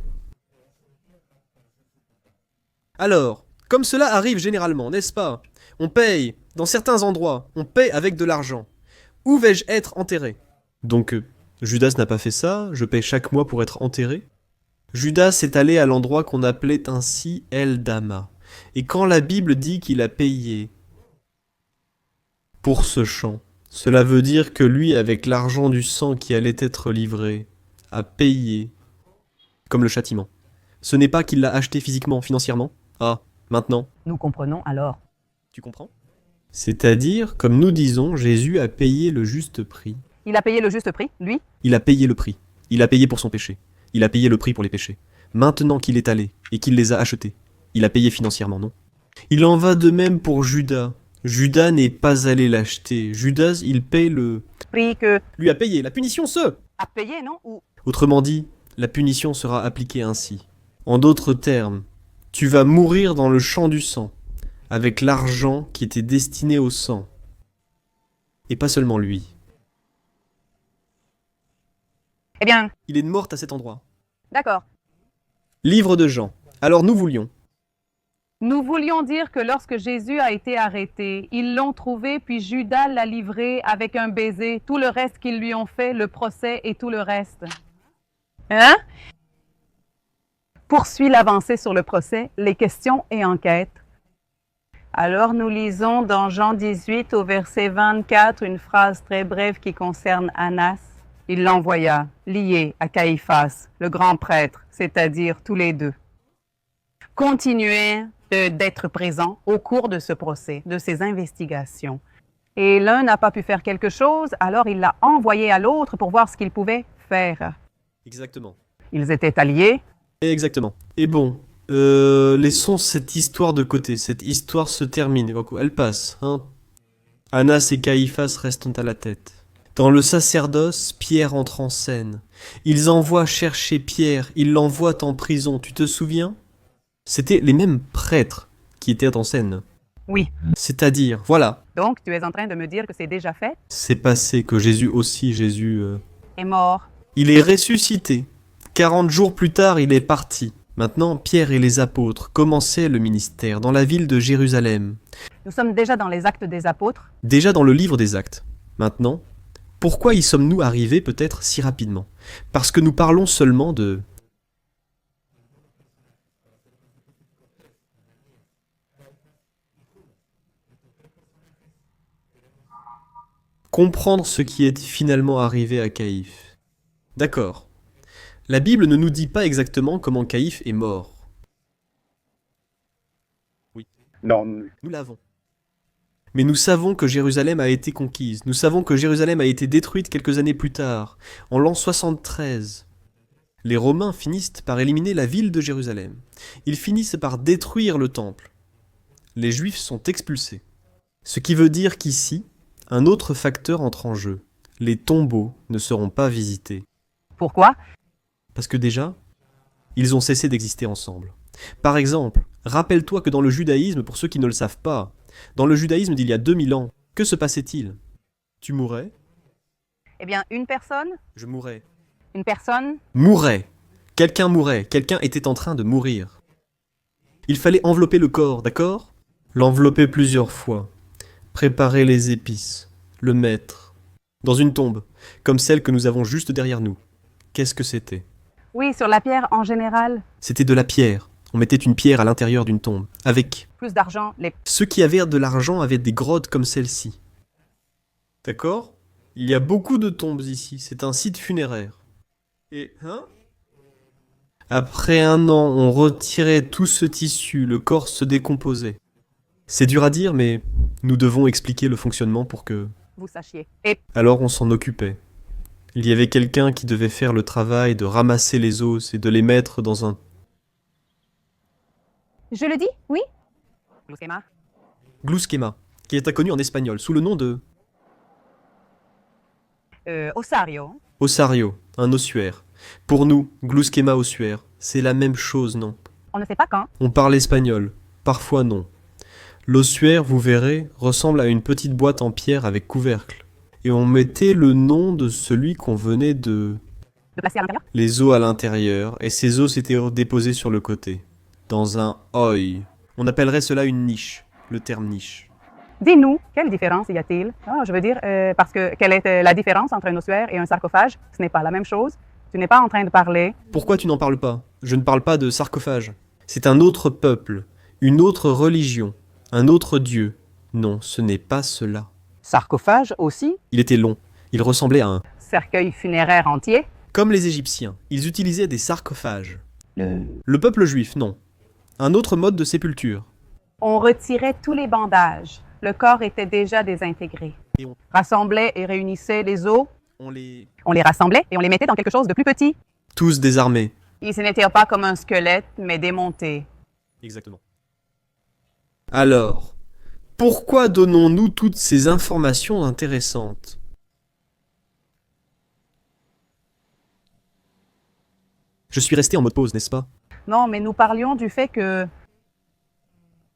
Alors, comme cela arrive généralement, n'est-ce pas? On paye, dans certains endroits, on paye avec de l'argent. Où vais-je être enterré? Donc, Judas n'a pas fait ça, je paye chaque mois pour être enterré. Judas est allé à l'endroit qu'on appelait ainsi El-Dama. Et quand la Bible dit qu'il a payé pour ce champ, cela veut dire que lui, avec l'argent du sang qui allait être livré, a payé comme le châtiment. Ce n'est pas qu'il l'a acheté physiquement, financièrement. Ah, maintenant, Nous comprenons alors. tu comprends? C'est-à-dire, comme nous disons, Jésus a payé le juste prix. il a payé le juste prix, lui. Il a payé le prix. Il a payé pour son péché. Il a payé le prix pour les péchés. Maintenant qu'il est allé et qu'il les a achetés, il a payé financièrement, non? Il en va de même pour Judas. Judas n'est pas allé l'acheter. Judas, il paye le... Prix que Lui a payé. La punition se... a payé, non? Ou Autrement dit, la punition sera appliquée ainsi. En d'autres termes, tu vas mourir dans le champ du sang, avec l'argent qui était destiné au sang. Et pas seulement lui. Eh bien, Il est morte à cet endroit. d'accord. Livre de Jean. Alors nous voulions. Nous voulions dire que lorsque Jésus a été arrêté, ils l'ont trouvé, puis Judas l'a livré avec un baiser, tout le reste qu'ils lui ont fait, le procès et tout le reste. Hein? Poursuit l'avancée sur le procès, les questions et enquêtes. Alors nous lisons dans Jean 18 au verset 24 une phrase très brève qui concerne Annas. Il l'envoya, lié à Caïphas, le grand prêtre, c'est-à-dire tous les deux. Continuez d'être présents au cours de ce procès, de ces investigations. Et l'un n'a pas pu faire quelque chose, alors il l'a envoyé à l'autre pour voir ce qu'il pouvait faire. Exactement. Ils étaient alliés. Exactement. Et bon, laissons cette histoire de côté. Cette histoire se termine. Elle passe. Hein. Annas et Caïphas restent à la tête. Dans le sacerdoce, Pierre entre en scène. Ils envoient chercher Pierre. Ils l'envoient en prison. Tu te souviens ? C'était les mêmes prêtres qui étaient en scène. Oui. C'est-à-dire, voilà. Donc, tu es en train de me dire que c'est déjà fait? C'est passé que Jésus Est mort. Il est ressuscité. 40 jours plus tard, il est parti. Maintenant, Pierre et les apôtres commençaient le ministère dans la ville de Jérusalem. Nous sommes déjà dans les actes des apôtres. Déjà dans le livre des Actes. Maintenant, pourquoi y sommes-nous arrivés peut-être si rapidement ? Parce que nous parlons seulement de... comprendre ce qui est finalement arrivé à Caïphe. D'accord. La Bible ne nous dit pas exactement comment Caïphe est mort. Non, Nous l'avons. Mais nous savons que Jérusalem a été conquise. Nous savons que Jérusalem a été détruite quelques années plus tard, en l'an 73. Les Romains finissent par éliminer la ville de Jérusalem. Ils finissent par détruire le temple. Les Juifs sont expulsés. Ce qui veut dire qu'ici, un autre facteur entre en jeu. Les tombeaux ne seront pas visités. Pourquoi? Parce que déjà, ils ont cessé d'exister ensemble. Par exemple, rappelle-toi que dans le judaïsme, pour ceux qui ne le savent pas, dans le judaïsme d'il y a 2000 ans, que se passait-il ? Tu mourrais ? Eh bien, une personne? Je mourrais. Une personne? Mourait. Quelqu'un mourait. Quelqu'un était en train de mourir. Il fallait envelopper le corps, d'accord ? L'envelopper plusieurs fois. Préparer les épices. Le mettre. Dans une tombe, comme celle que nous avons juste derrière nous. Qu'est-ce que c'était ? Oui, sur la pierre en général. C'était de la pierre. On mettait une pierre à l'intérieur d'une tombe. Avec... Plus d'argent, les... Ceux qui avaient de l'argent avaient des grottes comme celle-ci. D'accord ? Il y a beaucoup de tombes ici. C'est un site funéraire. Et... Hein ? Après un an, on retirait tout ce tissu. Le corps se décomposait. C'est dur à dire, mais nous devons expliquer le fonctionnement pour que... Vous sachiez. Et Alors on s'en occupait. Il y avait quelqu'un qui devait faire le travail de ramasser les os et de les mettre dans un... Je le dis, oui? Glusquema. Glusquema, qui est connu en espagnol sous le nom de... Osario. Osario, un ossuaire. Pour nous, Glusquema ossuaire, c'est la même chose, non ? On ne sait pas quand. On parle espagnol, parfois non. L'ossuaire, vous verrez, ressemble à une petite boîte en pierre avec couvercle. Et on mettait le nom de celui qu'on venait de... De placer à l'intérieur? Les os à l'intérieur, et ces os étaient déposés sur le côté. Dans un œil. On appellerait cela une niche, le terme niche. Dis-nous, quelle différence y a-t-il? Je veux dire, parce que quelle est la différence entre un ossuaire et un sarcophage? Ce n'est pas la même chose. Tu n'es pas en train de parler. Pourquoi tu n'en parles pas ? Je ne parle pas de sarcophage. C'est un autre peuple, une autre religion, un autre dieu. Non, ce n'est pas cela. Sarcophage aussi? Il était long. Il ressemblait à un... Cercueil funéraire entier. Comme les Égyptiens, ils utilisaient des sarcophages. Le... Le peuple juif, non. Un autre mode de sépulture. On retirait tous les bandages. Le corps était déjà désintégré. Et on- Rassemblait et réunissait les os. On les... On les rassemblait et on les mettait dans quelque chose de plus petit. Tous désarmés. Et ce n'était pas comme un squelette, mais démonté. Exactement. Alors, pourquoi donnons-nous toutes ces informations intéressantes ? Je suis resté en mode pause, n'est-ce pas ? Non, mais nous parlions du fait que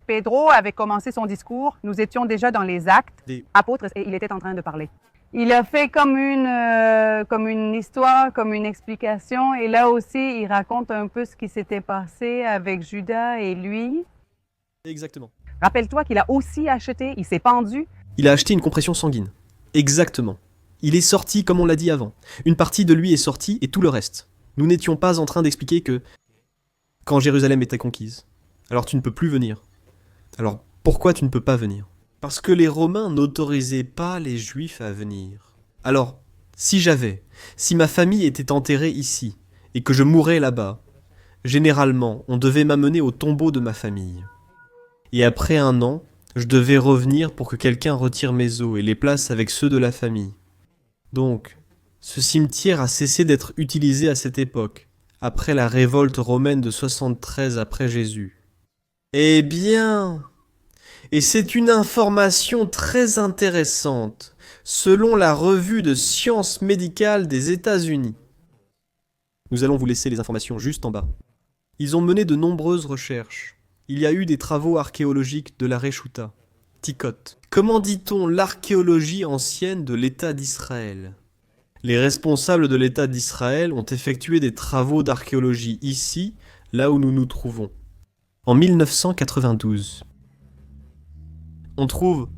Pedro avait commencé son discours. Nous étions déjà dans les actes Des- apôtres et il était en train de parler. Il a fait comme une histoire, comme une explication. Et là aussi, il raconte un peu ce qui s'était passé avec Judas et lui. Exactement. Rappelle-toi qu'il a aussi acheté, il s'est pendu. Il a acheté une compression sanguine. Exactement. Il est sorti comme on l'a dit avant. Une partie de lui est sortie et tout le reste. Nous n'étions pas en train d'expliquer que quand Jérusalem était conquise, alors tu ne peux plus venir. Alors pourquoi tu ne peux pas venir ? Parce que les Romains n'autorisaient pas les Juifs à venir. Alors, si ma famille était enterrée ici, et que je mourais là-bas, généralement, on devait m'amener au tombeau de ma famille. Et après 1 an, je devais revenir pour que quelqu'un retire mes os et les place avec ceux de la famille. Donc, ce cimetière a cessé d'être utilisé à cette époque, après la révolte romaine de 73 après Jésus. Eh bien... Et c'est une information très intéressante, selon la revue de sciences médicales des États-Unis. Nous allons vous laisser les informations juste en bas. Ils ont mené de nombreuses recherches. Il y a eu des travaux archéologiques de la Reshuta, Tikot. Comment dit-on l'archéologie ancienne de l'État d'Israël ? Les responsables de l'État d'Israël ont effectué des travaux d'archéologie ici, là où nous nous trouvons. En 1992. On trouve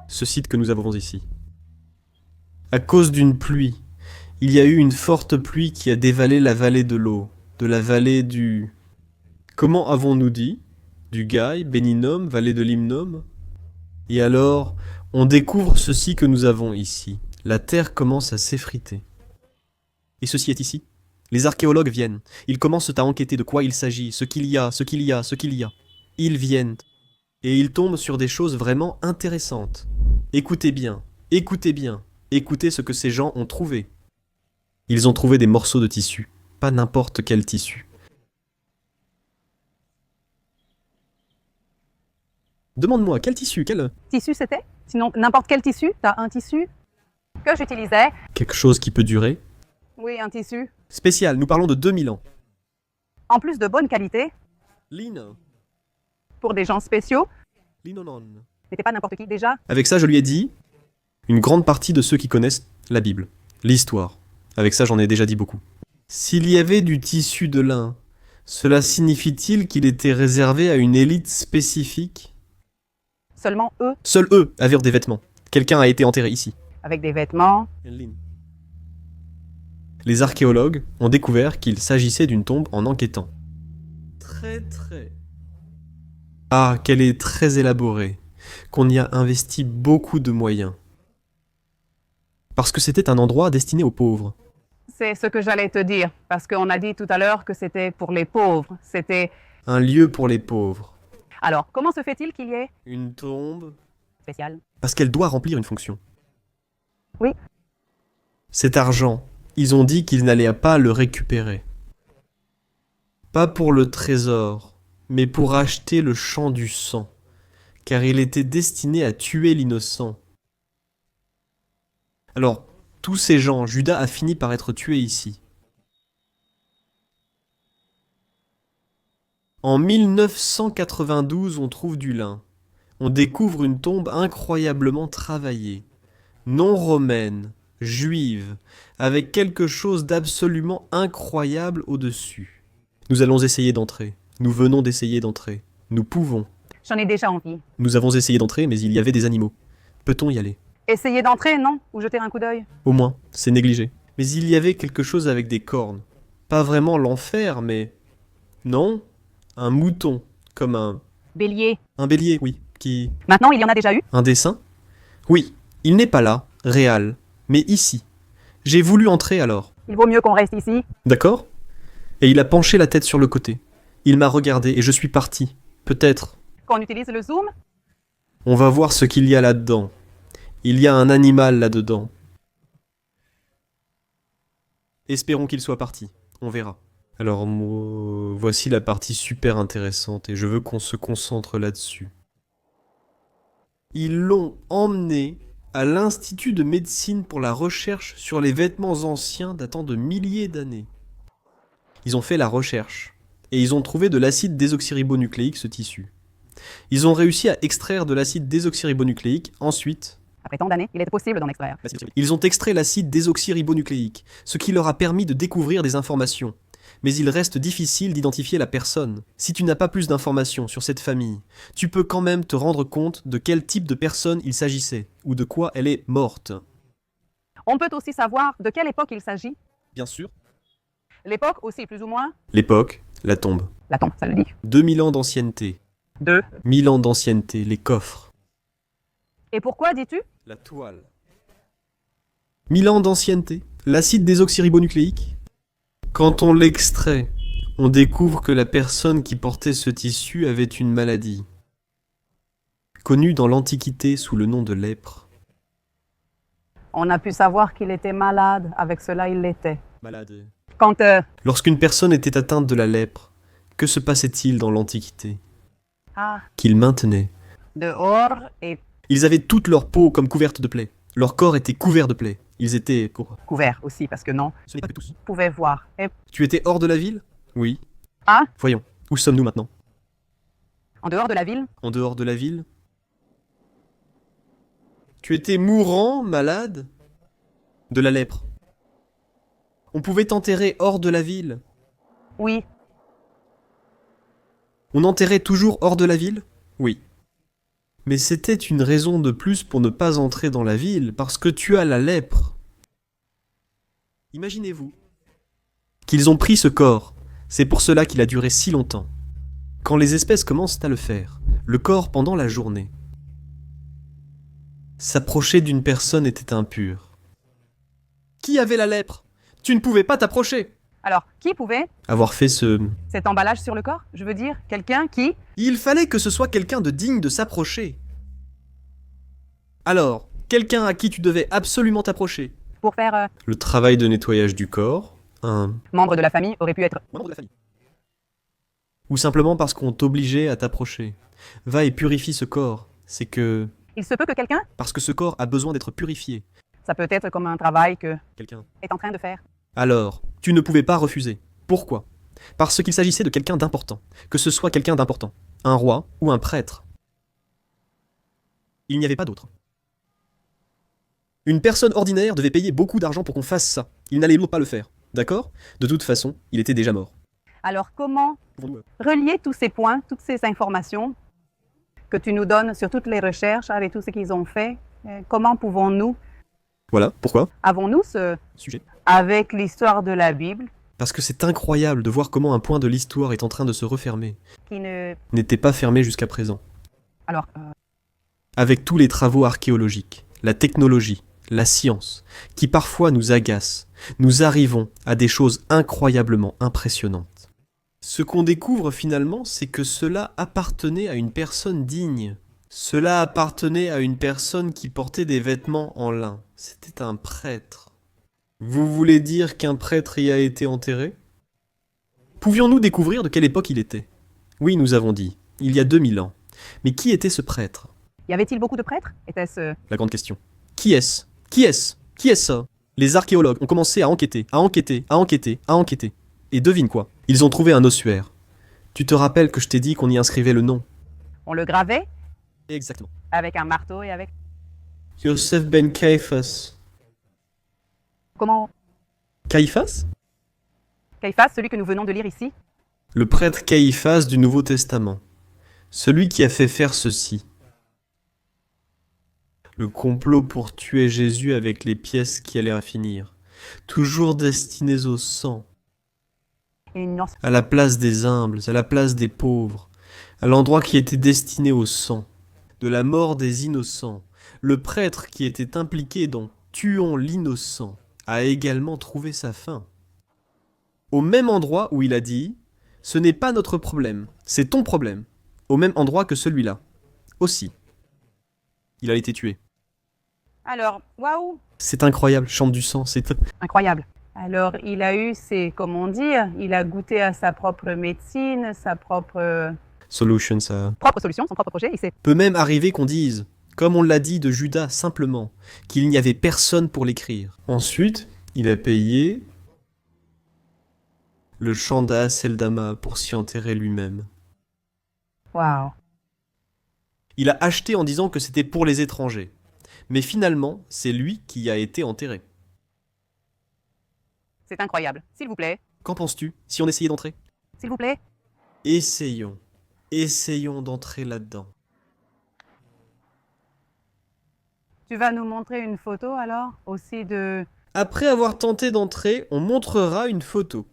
ce site que nous avons ici. À cause d'une pluie, il y a eu une forte pluie qui a dévalé la vallée de l'eau, de la vallée du... Comment avons-nous dit ? Du Gaï, Béninom, vallée de l'Hymnom. Et alors, on découvre ceci que nous avons ici. La terre commence à s'effriter. Et ceci est ici. Les archéologues viennent. Ils commencent à enquêter de quoi il s'agit, ce qu'il y a. Ils viennent. Et ils tombent sur des choses vraiment intéressantes. Écoutez bien, écoutez ce que ces gens ont trouvé. Ils ont trouvé des morceaux de tissu, pas n'importe quel tissu. Demande-moi, quel tissu, quel... Tissu c'était? Sinon, n'importe quel tissu? T'as un tissu que j'utilisais? Quelque chose qui peut durer. Oui, un tissu. Spécial, nous parlons de 2000 ans. En plus de bonne qualité, Lino. pour des gens spéciaux, Linonon. n'était pas n'importe qui déjà. Avec ça, je lui ai dit, une grande partie de ceux qui connaissent la Bible, l'histoire. Avec ça, j'en ai déjà dit beaucoup. S'il y avait du tissu de lin, cela signifie-t-il qu'il était réservé à une élite spécifique ? Seulement eux, Seuls eux avaient des vêtements. Quelqu'un a été enterré ici. avec des vêtements. Les archéologues ont découvert qu'il s'agissait d'une tombe en enquêtant. Très. Ah, qu'elle est très élaborée, qu'on y a investi beaucoup de moyens. Parce que c'était un endroit destiné aux pauvres. C'est ce que j'allais te dire, parce qu'on a dit tout à l'heure que c'était pour les pauvres. C'était... Un lieu pour les pauvres. Alors, comment se fait-il qu'il y ait Une tombe. spécial? Parce qu'elle doit remplir une fonction. Oui. Cet argent, ils ont dit qu'ils n'allaient pas le récupérer. Pas pour le trésor, mais pour acheter le champ du sang, car il était destiné à tuer l'innocent. Alors, tous ces gens, Judas a fini par être tué ici. En 1992, on trouve du lin. On découvre une tombe incroyablement travaillée, non romaine, juive, avec quelque chose d'absolument incroyable au-dessus. Nous allons essayer d'entrer. Nous venons d'essayer d'entrer. Nous pouvons. J'en ai déjà envie. Nous avons essayé d'entrer, mais il y avait des animaux. Peut-on y aller ? Essayer d'entrer, non? Ou jeter un coup d'œil? Au moins, c'est négligé. Mais il y avait quelque chose avec des cornes. Pas vraiment l'enfer, mais... Non, un mouton, comme un... Bélier. Un bélier, oui, qui... Maintenant, il y en a déjà eu? Un dessin ? Oui, il n'est pas là, réel, mais ici. J'ai voulu entrer alors. Il vaut mieux qu'on reste ici. D'accord ? Et il a penché la tête sur le côté. Il m'a regardé et je suis parti. Peut-être. Qu'on utilise le zoom? On va voir ce qu'il y a là-dedans. Il y a un animal là-dedans. Espérons qu'il soit parti. On verra. Alors, voici la partie super intéressante et je veux qu'on se concentre là-dessus. Ils l'ont emmené à l'Institut de médecine pour la recherche sur les vêtements anciens datant de milliers d'années. Ils ont fait la recherche et ils ont trouvé de l'acide désoxyribonucléique, ce tissu. Ils ont réussi à extraire de l'acide désoxyribonucléique ensuite Après tant d'années, il était possible d'en extraire. Ils ont extrait l'acide désoxyribonucléique, ce qui leur a permis de découvrir des informations. Mais il reste difficile d'identifier la personne. Si tu n'as pas plus d'informations sur cette famille, tu peux quand même te rendre compte de quel type de personne il s'agissait, ou de quoi elle est morte. On peut aussi savoir de quelle époque il s'agit. Bien sûr. L'époque aussi, plus ou moins. L'époque, la tombe. La tombe, ça le dit. 2000 ans d'ancienneté. 2. 1000 ans d'ancienneté, les coffres. Et pourquoi, dis-tu? La toile. 1000 ans d'ancienneté, l'acide désoxyribonucléique. Quand on l'extrait, on découvre que la personne qui portait ce tissu avait une maladie, connue dans l'Antiquité sous le nom de lèpre. On a pu savoir qu'il était malade. Avec cela, il l'était. Malade. Quand Lorsqu'une personne était atteinte de la lèpre, que se passait-il dans l'Antiquité? Qu'ils maintenaient. dehors et Ils avaient toute leur peau comme couverte de plaies. Leur corps était couvert de plaies. Ils étaient... couvert aussi, parce que non, Ce n'est pas que tous. on pouvait voir. Et Tu étais hors de la ville? Oui. Ah. Voyons, où sommes-nous maintenant? en dehors de la ville, En dehors de la ville? Tu étais mourant, malade? De la lèpre. On pouvait t'enterrer hors de la ville? oui, On enterrait toujours hors de la ville? Oui. Mais c'était une raison de plus pour ne pas entrer dans la ville, parce que tu as la lèpre. Imaginez-vous qu'ils ont pris ce corps. C'est pour cela qu'il a duré si longtemps. Quand les espèces commencent à le faire, le corps pendant la journée, s'approcher d'une personne était impur. Qui avait la lèpre? Tu ne pouvais pas t'approcher. alors, qui pouvait Avoir fait ce... cet emballage sur le corps? Je veux dire, quelqu'un qui... Il fallait que ce soit quelqu'un de digne de s'approcher. Alors, quelqu'un à qui tu devais absolument t'approcher. pour faire Le travail de nettoyage du corps, un membre de la famille aurait pu être... membre de la famille. Ou simplement parce qu'on t'obligeait à t'approcher. Va et purifie ce corps. C'est que... Il se peut que quelqu'un, Parce que ce corps a besoin d'être purifié. ça peut être comme un travail que Quelqu'un. est en train de faire. Alors, tu ne pouvais pas refuser. Pourquoi? Parce qu'il s'agissait de quelqu'un d'important. Que ce soit quelqu'un d'important. Un roi ou un prêtre. Il n'y avait pas d'autre. Une personne ordinaire devait payer beaucoup d'argent pour qu'on fasse ça. Il n'allait pas le faire. D'accord? De toute façon, il était déjà mort. Alors, comment relier tous ces points, toutes ces informations que tu nous donnes sur toutes les recherches avec tout ce qu'ils ont fait? Comment pouvons-nous, Voilà, pourquoi? avons-nous ce... Sujet. avec l'histoire de la Bible, Parce que c'est incroyable de voir comment un point de l'histoire est en train de se refermer. qui ne... N'était pas fermé jusqu'à présent. Alors, Avec tous les travaux archéologiques, la technologie, la science, qui parfois nous agacent, nous arrivons à des choses incroyablement impressionnantes. Ce qu'on découvre finalement, c'est que cela appartenait à une personne digne. Cela appartenait à une personne qui portait des vêtements en lin. C'était un prêtre. Vous voulez dire qu'un prêtre y a été enterré? Pouvions-nous découvrir de quelle époque il était? Oui, nous avons dit, il y a 2000 ans. Mais qui était ce prêtre? y avait-il beaucoup de prêtres? Était-ce... La grande question. Qui est-ce? Qui est-ce? Qui est-ce ça? Les archéologues ont commencé à enquêter, à enquêter, à enquêter, à enquêter. Et devine quoi? Ils ont trouvé un ossuaire. Tu te rappelles que je t'ai dit qu'on y inscrivait le nom? On le gravait Exactement. avec un marteau et avec... Yosef ben Caiphas. Comment... Caiphas? Caiphas, celui que nous venons de lire ici? Le prêtre Caiphas du Nouveau Testament. Celui qui a fait faire ceci. Le complot pour tuer Jésus avec les pièces qui allaient finir. Toujours destinées au sang. À la place des humbles, à la place des pauvres. À l'endroit qui était destiné au sang. De la mort des innocents. Le prêtre qui était impliqué dans « tuons l'innocent » a également trouvé sa fin. Au même endroit où il a dit « ce n'est pas notre problème, c'est ton problème », au même endroit que celui-là. Aussi. Il a été tué. Alors, waouh, C'est incroyable, chante du sang, c'est... incroyable. Alors, il a eu ses, comment dire, il a goûté à sa propre médecine, sa propre Solution, ça... solution, son propre projet, il s'est... Peut même arriver qu'on dise, comme on l'a dit de Judas simplement, qu'il n'y avait personne pour l'écrire. Ensuite, il a payé le champ d'A-Seldama pour s'y enterrer lui-même. Waouh. Il a acheté en disant que c'était pour les étrangers. Mais finalement, c'est lui qui a été enterré. C'est incroyable. S'il vous plaît. Qu'en penses-tu, si on essayait d'entrer? S'il vous plaît. Essayons. Essayons d'entrer là-dedans. Tu vas nous montrer une photo alors aussi de... Après avoir tenté d'entrer, on montrera une photo.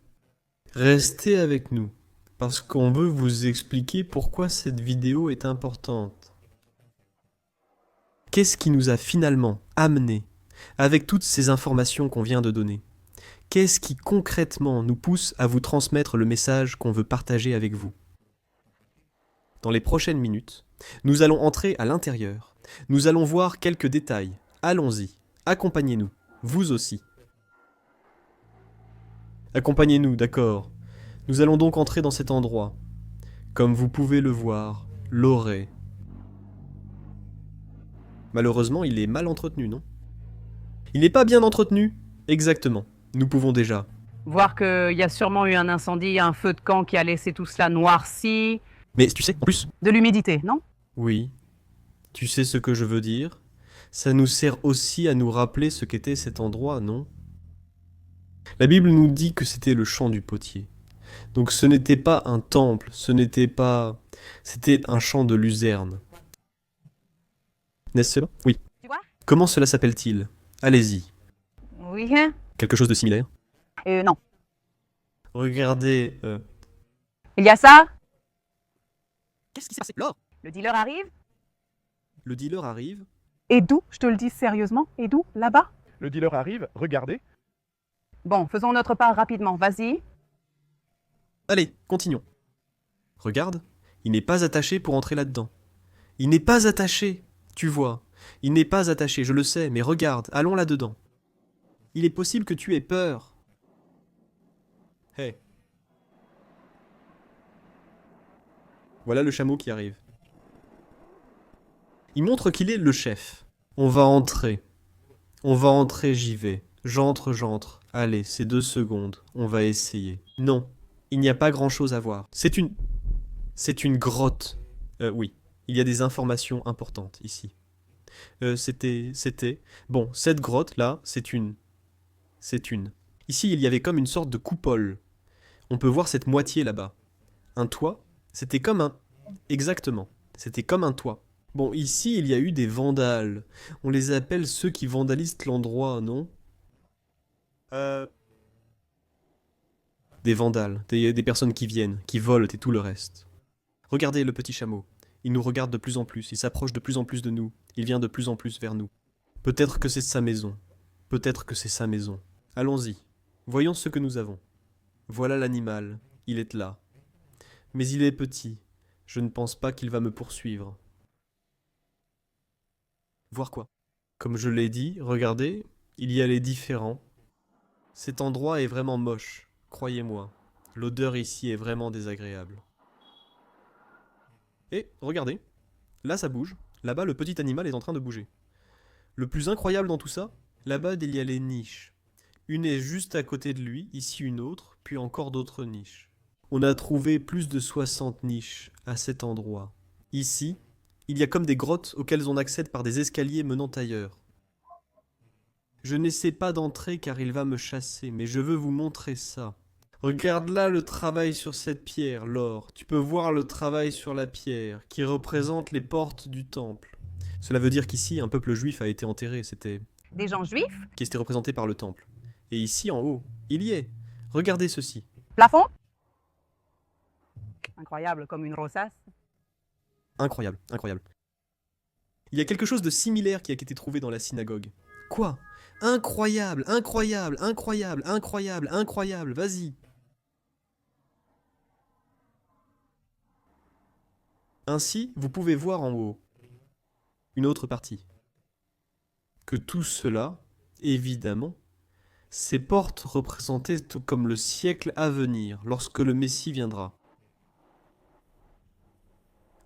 Restez avec nous, parce qu'on veut vous expliquer pourquoi cette vidéo est importante. Qu'est-ce qui nous a finalement amené, avec toutes ces informations qu'on vient de donner? Qu'est-ce qui concrètement nous pousse à vous transmettre le message qu'on veut partager avec vous? Dans les prochaines minutes, nous allons entrer à l'intérieur. Nous allons voir quelques détails. Allons-y, accompagnez-nous, vous aussi. Accompagnez-nous, d'accord. Nous allons donc entrer dans cet endroit. Comme vous pouvez le voir, l'orée. Malheureusement, il est mal entretenu, non? Il n'est pas bien entretenu? Exactement. Nous pouvons déjà. Voir qu'il y a sûrement eu un incendie, un feu de camp qui a laissé tout cela noirci. Mais tu sais, en plus... De l'humidité, non? Oui. Tu sais ce que je veux dire? Ça nous sert aussi à nous rappeler ce qu'était cet endroit, non? La Bible nous dit que c'était le champ du potier. Donc ce n'était pas un temple, ce n'était pas... C'était un champ de luzerne. N'est-ce pas? Oui. Tu vois? Comment cela s'appelle-t-il? Allez-y. Oui, hein? Quelque chose de similaire? Non. Regardez... Il y a ça? Qu'est-ce qui s'est passé? Laure! Le dealer arrive? Le dealer arrive. Et d'où? Je te le dis sérieusement. Et d'où? Là-bas? Le dealer arrive, regardez. Bon, faisons notre part rapidement. Vas-y. Allez, continuons. Regarde, il n'est pas attaché pour entrer là-dedans. Il n'est pas attaché, tu vois. Il n'est pas attaché, je le sais, mais regarde, allons là-dedans. Il est possible que tu aies peur. Hé. Voilà le chameau qui arrive. Il montre qu'il est le chef. On va entrer. On va entrer, j'y vais. J'entre. Allez, c'est 2 secondes. On va essayer. Non, il n'y a pas grand-chose à voir. C'est une grotte. Oui, il y a des informations importantes ici. Bon, cette grotte-là, c'est une... Ici, il y avait comme une sorte de coupole. On peut voir cette moitié là-bas. Un toit, c'était comme un... Exactement, c'était comme un toit. Bon, ici, il y a eu des vandales. On les appelle ceux qui vandalisent l'endroit, non? Des vandales, des personnes qui viennent, qui volent et tout le reste. Regardez le petit chameau. Il nous regarde de plus en plus, il s'approche de plus en plus de nous. Il vient de plus en plus vers nous. Peut-être que c'est sa maison. Peut-être que c'est sa maison. Allons-y. Voyons ce que nous avons. Voilà l'animal. Il est là. Mais il est petit. Je ne pense pas qu'il va me poursuivre. Voir quoi? Comme je l'ai dit, regardez, il y a les différents. Cet endroit est vraiment moche, croyez-moi. L'odeur ici est vraiment désagréable. Et regardez, là ça bouge. Là-bas, le petit animal est en train de bouger. Le plus incroyable dans tout ça, là-bas, il y a les niches. Une est juste à côté de lui, ici une autre, puis encore d'autres niches. On a trouvé plus de 60 niches à cet endroit. Ici, il y a comme des grottes auxquelles on accède par des escaliers menant ailleurs. Je n'essaie pas d'entrer car il va me chasser, mais je veux vous montrer ça. Regarde là le travail sur cette pierre, Laure. Tu peux voir le travail sur la pierre, qui représente les portes du temple. Cela veut dire qu'ici, un peuple juif a été enterré, Des gens juifs? qui était représenté par le temple. Et ici, en haut, il y est. Regardez ceci. Plafond? Incroyable, comme une rosace. Incroyable, incroyable. Il y a quelque chose de similaire qui a été trouvé dans la synagogue. Quoi? Incroyable, incroyable, incroyable, incroyable, incroyable, vas-y. Ainsi, vous pouvez voir en haut une autre partie. Que tout cela, évidemment, ces portes représentées comme le siècle à venir, lorsque le Messie viendra.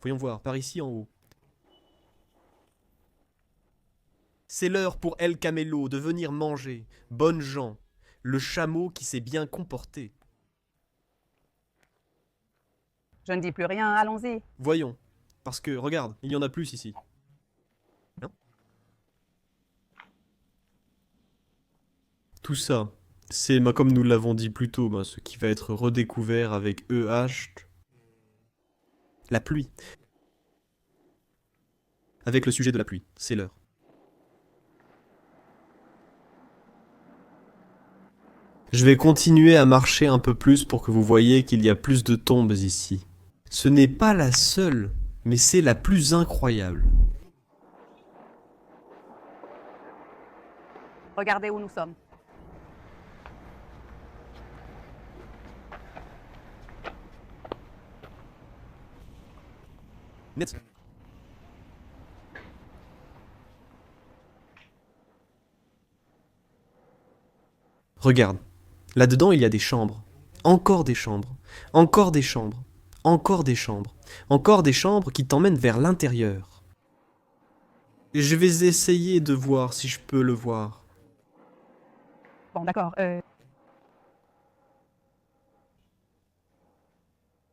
Voyons voir, par ici en haut. C'est l'heure pour El Camelo de venir manger. Bonnes gens, le chameau qui s'est bien comporté. Je ne dis plus rien, allons-y. Voyons, parce que, regarde, il y en a plus ici. Non? Tout ça, c'est, comme nous l'avons dit plus tôt, ce qui va être redécouvert avec EH, la pluie. Avec le sujet de la pluie, c'est l'heure. Je vais continuer à marcher un peu plus pour que vous voyez qu'il y a plus de tombes ici. Ce n'est pas la seule, mais c'est la plus incroyable. Regardez où nous sommes. Net. Regarde, là-dedans il y a des chambres, encore des chambres, encore des chambres, encore des chambres, encore des chambres qui t'emmènent vers l'intérieur. Et je vais essayer de voir si je peux le voir. Bon, d'accord.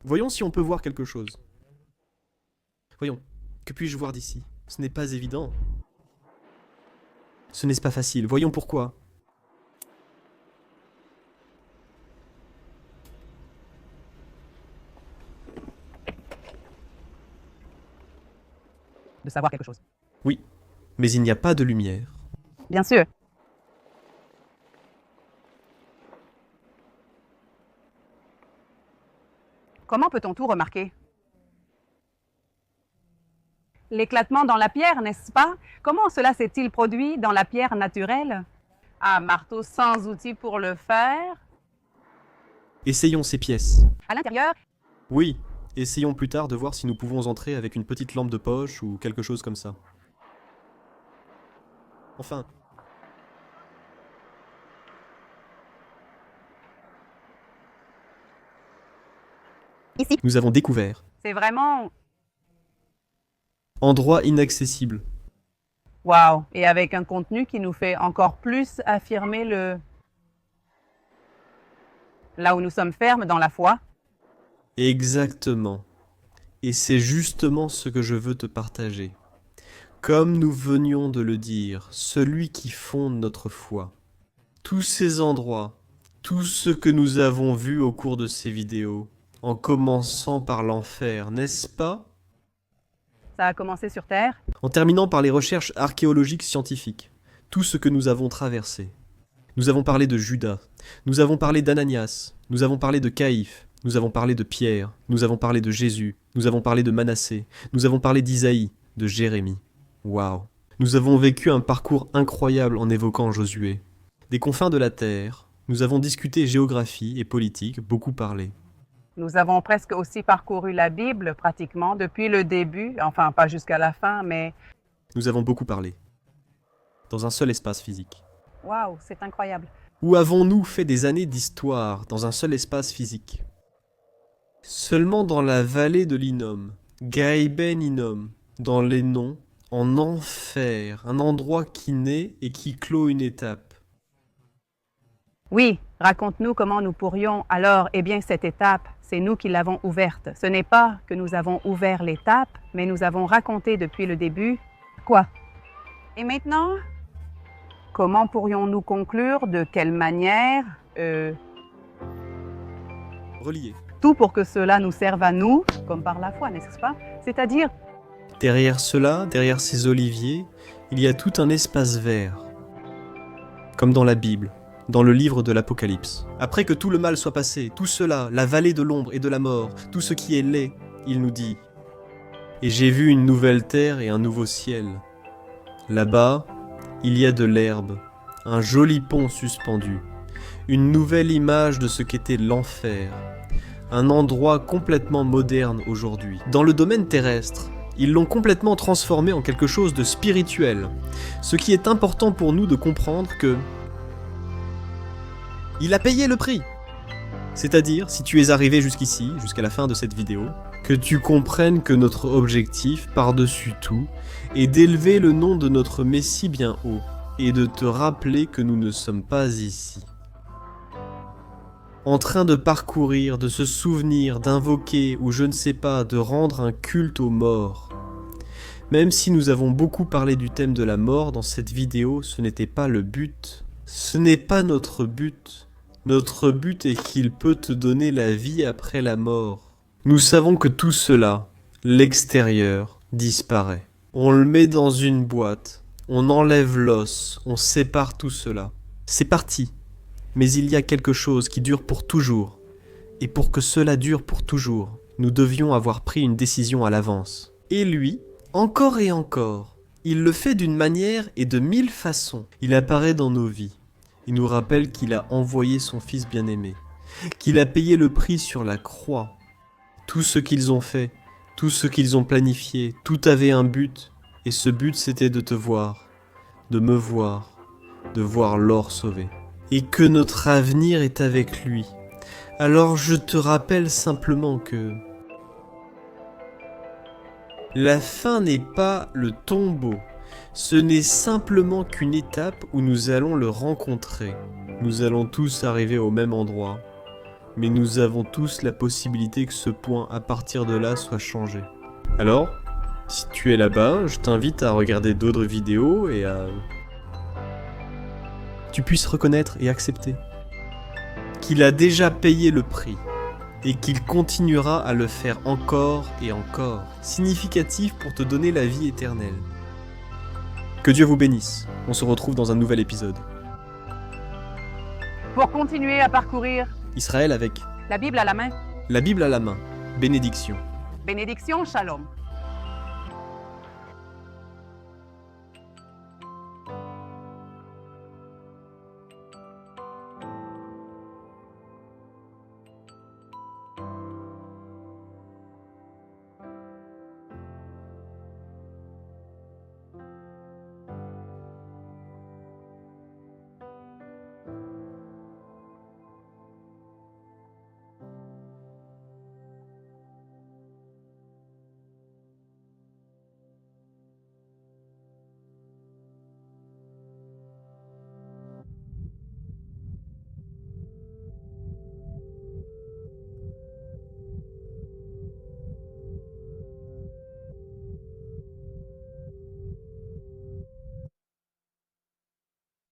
Voyons si on peut voir quelque chose. Voyons, que puis-je voir d'ici? Ce n'est pas évident. Ce n'est pas facile, voyons pourquoi. De savoir quelque chose. Oui, mais il n'y a pas de lumière. Bien sûr. Comment peut-on tout remarquer? L'éclatement dans la pierre, n'est-ce pas? Comment cela s'est-il produit dans la pierre naturelle? Un marteau sans outil pour le faire? Essayons ces pièces. À l'intérieur? Oui, essayons plus tard de voir si nous pouvons entrer avec une petite lampe de poche ou quelque chose comme ça. Enfin... Ici. Nous avons découvert. C'est vraiment... Endroit inaccessible. Wow! Et avec un contenu qui nous fait encore plus affirmer le... Là où nous sommes fermes dans la foi. Exactement. Et c'est justement ce que je veux te partager. Comme nous venions de le dire, celui qui fonde notre foi. Tous ces endroits, tout ce que nous avons vu au cours de ces vidéos, en commençant par l'enfer, n'est-ce pas? Ça a commencé sur Terre. En terminant par les recherches archéologiques scientifiques, tout ce que nous avons traversé. Nous avons parlé de Judas, nous avons parlé d'Ananias, nous avons parlé de Caïphe, nous avons parlé de Pierre, nous avons parlé de Jésus, nous avons parlé de Manassé, nous avons parlé d'Isaïe, de Jérémie. Waouh! Nous avons vécu un parcours incroyable en évoquant Josué. Des confins de la terre, nous avons discuté géographie et politique, beaucoup parlé. Nous avons presque aussi parcouru la Bible pratiquement depuis le début, enfin pas jusqu'à la fin, mais... Nous avons beaucoup parlé. Dans un seul espace physique. Waouh, c'est incroyable. Où avons-nous fait des années d'histoire dans un seul espace physique? Seulement dans la vallée de l'Hinnom, Gaïben Hinnom, dans les noms, en enfer, un endroit qui naît et qui clôt une étape. Oui, raconte-nous comment nous pourrions... Alors, eh bien, cette étape, c'est nous qui l'avons ouverte. Ce n'est pas que nous avons ouvert l'étape, mais nous avons raconté depuis le début... Quoi? Et maintenant? Comment pourrions-nous conclure? De quelle manière? Relié. Tout pour que cela nous serve à nous, comme par la foi, n'est-ce pas? C'est-à-dire... Derrière cela, derrière ces oliviers, il y a tout un espace vert. Comme dans la Bible. Dans le livre de l'Apocalypse. Après que tout le mal soit passé, tout cela, la vallée de l'ombre et de la mort, tout ce qui est laid, il nous dit « Et j'ai vu une nouvelle terre et un nouveau ciel. Là-bas, il y a de l'herbe, un joli pont suspendu, une nouvelle image de ce qu'était l'enfer, un endroit complètement moderne aujourd'hui. Dans le domaine terrestre, ils l'ont complètement transformé en quelque chose de spirituel, ce qui est important pour nous de comprendre que il a payé le prix. C'est-à-dire, si tu es arrivé jusqu'ici, jusqu'à la fin de cette vidéo, que tu comprennes que notre objectif, par-dessus tout, est d'élever le nom de notre Messie bien haut, et de te rappeler que nous ne sommes pas ici. En train de parcourir, de se souvenir, d'invoquer, ou je ne sais pas, de rendre un culte aux morts. Même si nous avons beaucoup parlé du thème de la mort dans cette vidéo, ce n'était pas le but. Ce n'est pas notre but. Notre but est qu'il peut te donner la vie après la mort. Nous savons que tout cela, l'extérieur, disparaît. On le met dans une boîte, on enlève l'os, on sépare tout cela. C'est parti. Mais il y a quelque chose qui dure pour toujours. Et pour que cela dure pour toujours, nous devions avoir pris une décision à l'avance. Et lui, encore et encore, il le fait d'une manière et de 1000 façons. Il apparaît dans nos vies. Il nous rappelle qu'il a envoyé son fils bien-aimé, qu'il a payé le prix sur la croix. Tout ce qu'ils ont fait, tout ce qu'ils ont planifié, tout avait un but. Et ce but, c'était de te voir, de me voir, de voir Laure sauvée. Et que notre avenir est avec lui. Alors je te rappelle simplement que la fin n'est pas le tombeau. Ce n'est simplement qu'une étape où nous allons le rencontrer. Nous allons tous arriver au même endroit. Mais nous avons tous la possibilité que ce point à partir de là soit changé. Alors, si tu es là-bas, je t'invite à regarder d'autres vidéos et à... tu puisses reconnaître et accepter qu'il a déjà payé le prix et qu'il continuera à le faire encore et encore, significatif pour te donner la vie éternelle. Que Dieu vous bénisse. On se retrouve dans un nouvel épisode. Pour continuer à parcourir Israël avec la Bible à la main. la Bible à la main. Bénédiction. Bénédiction, shalom.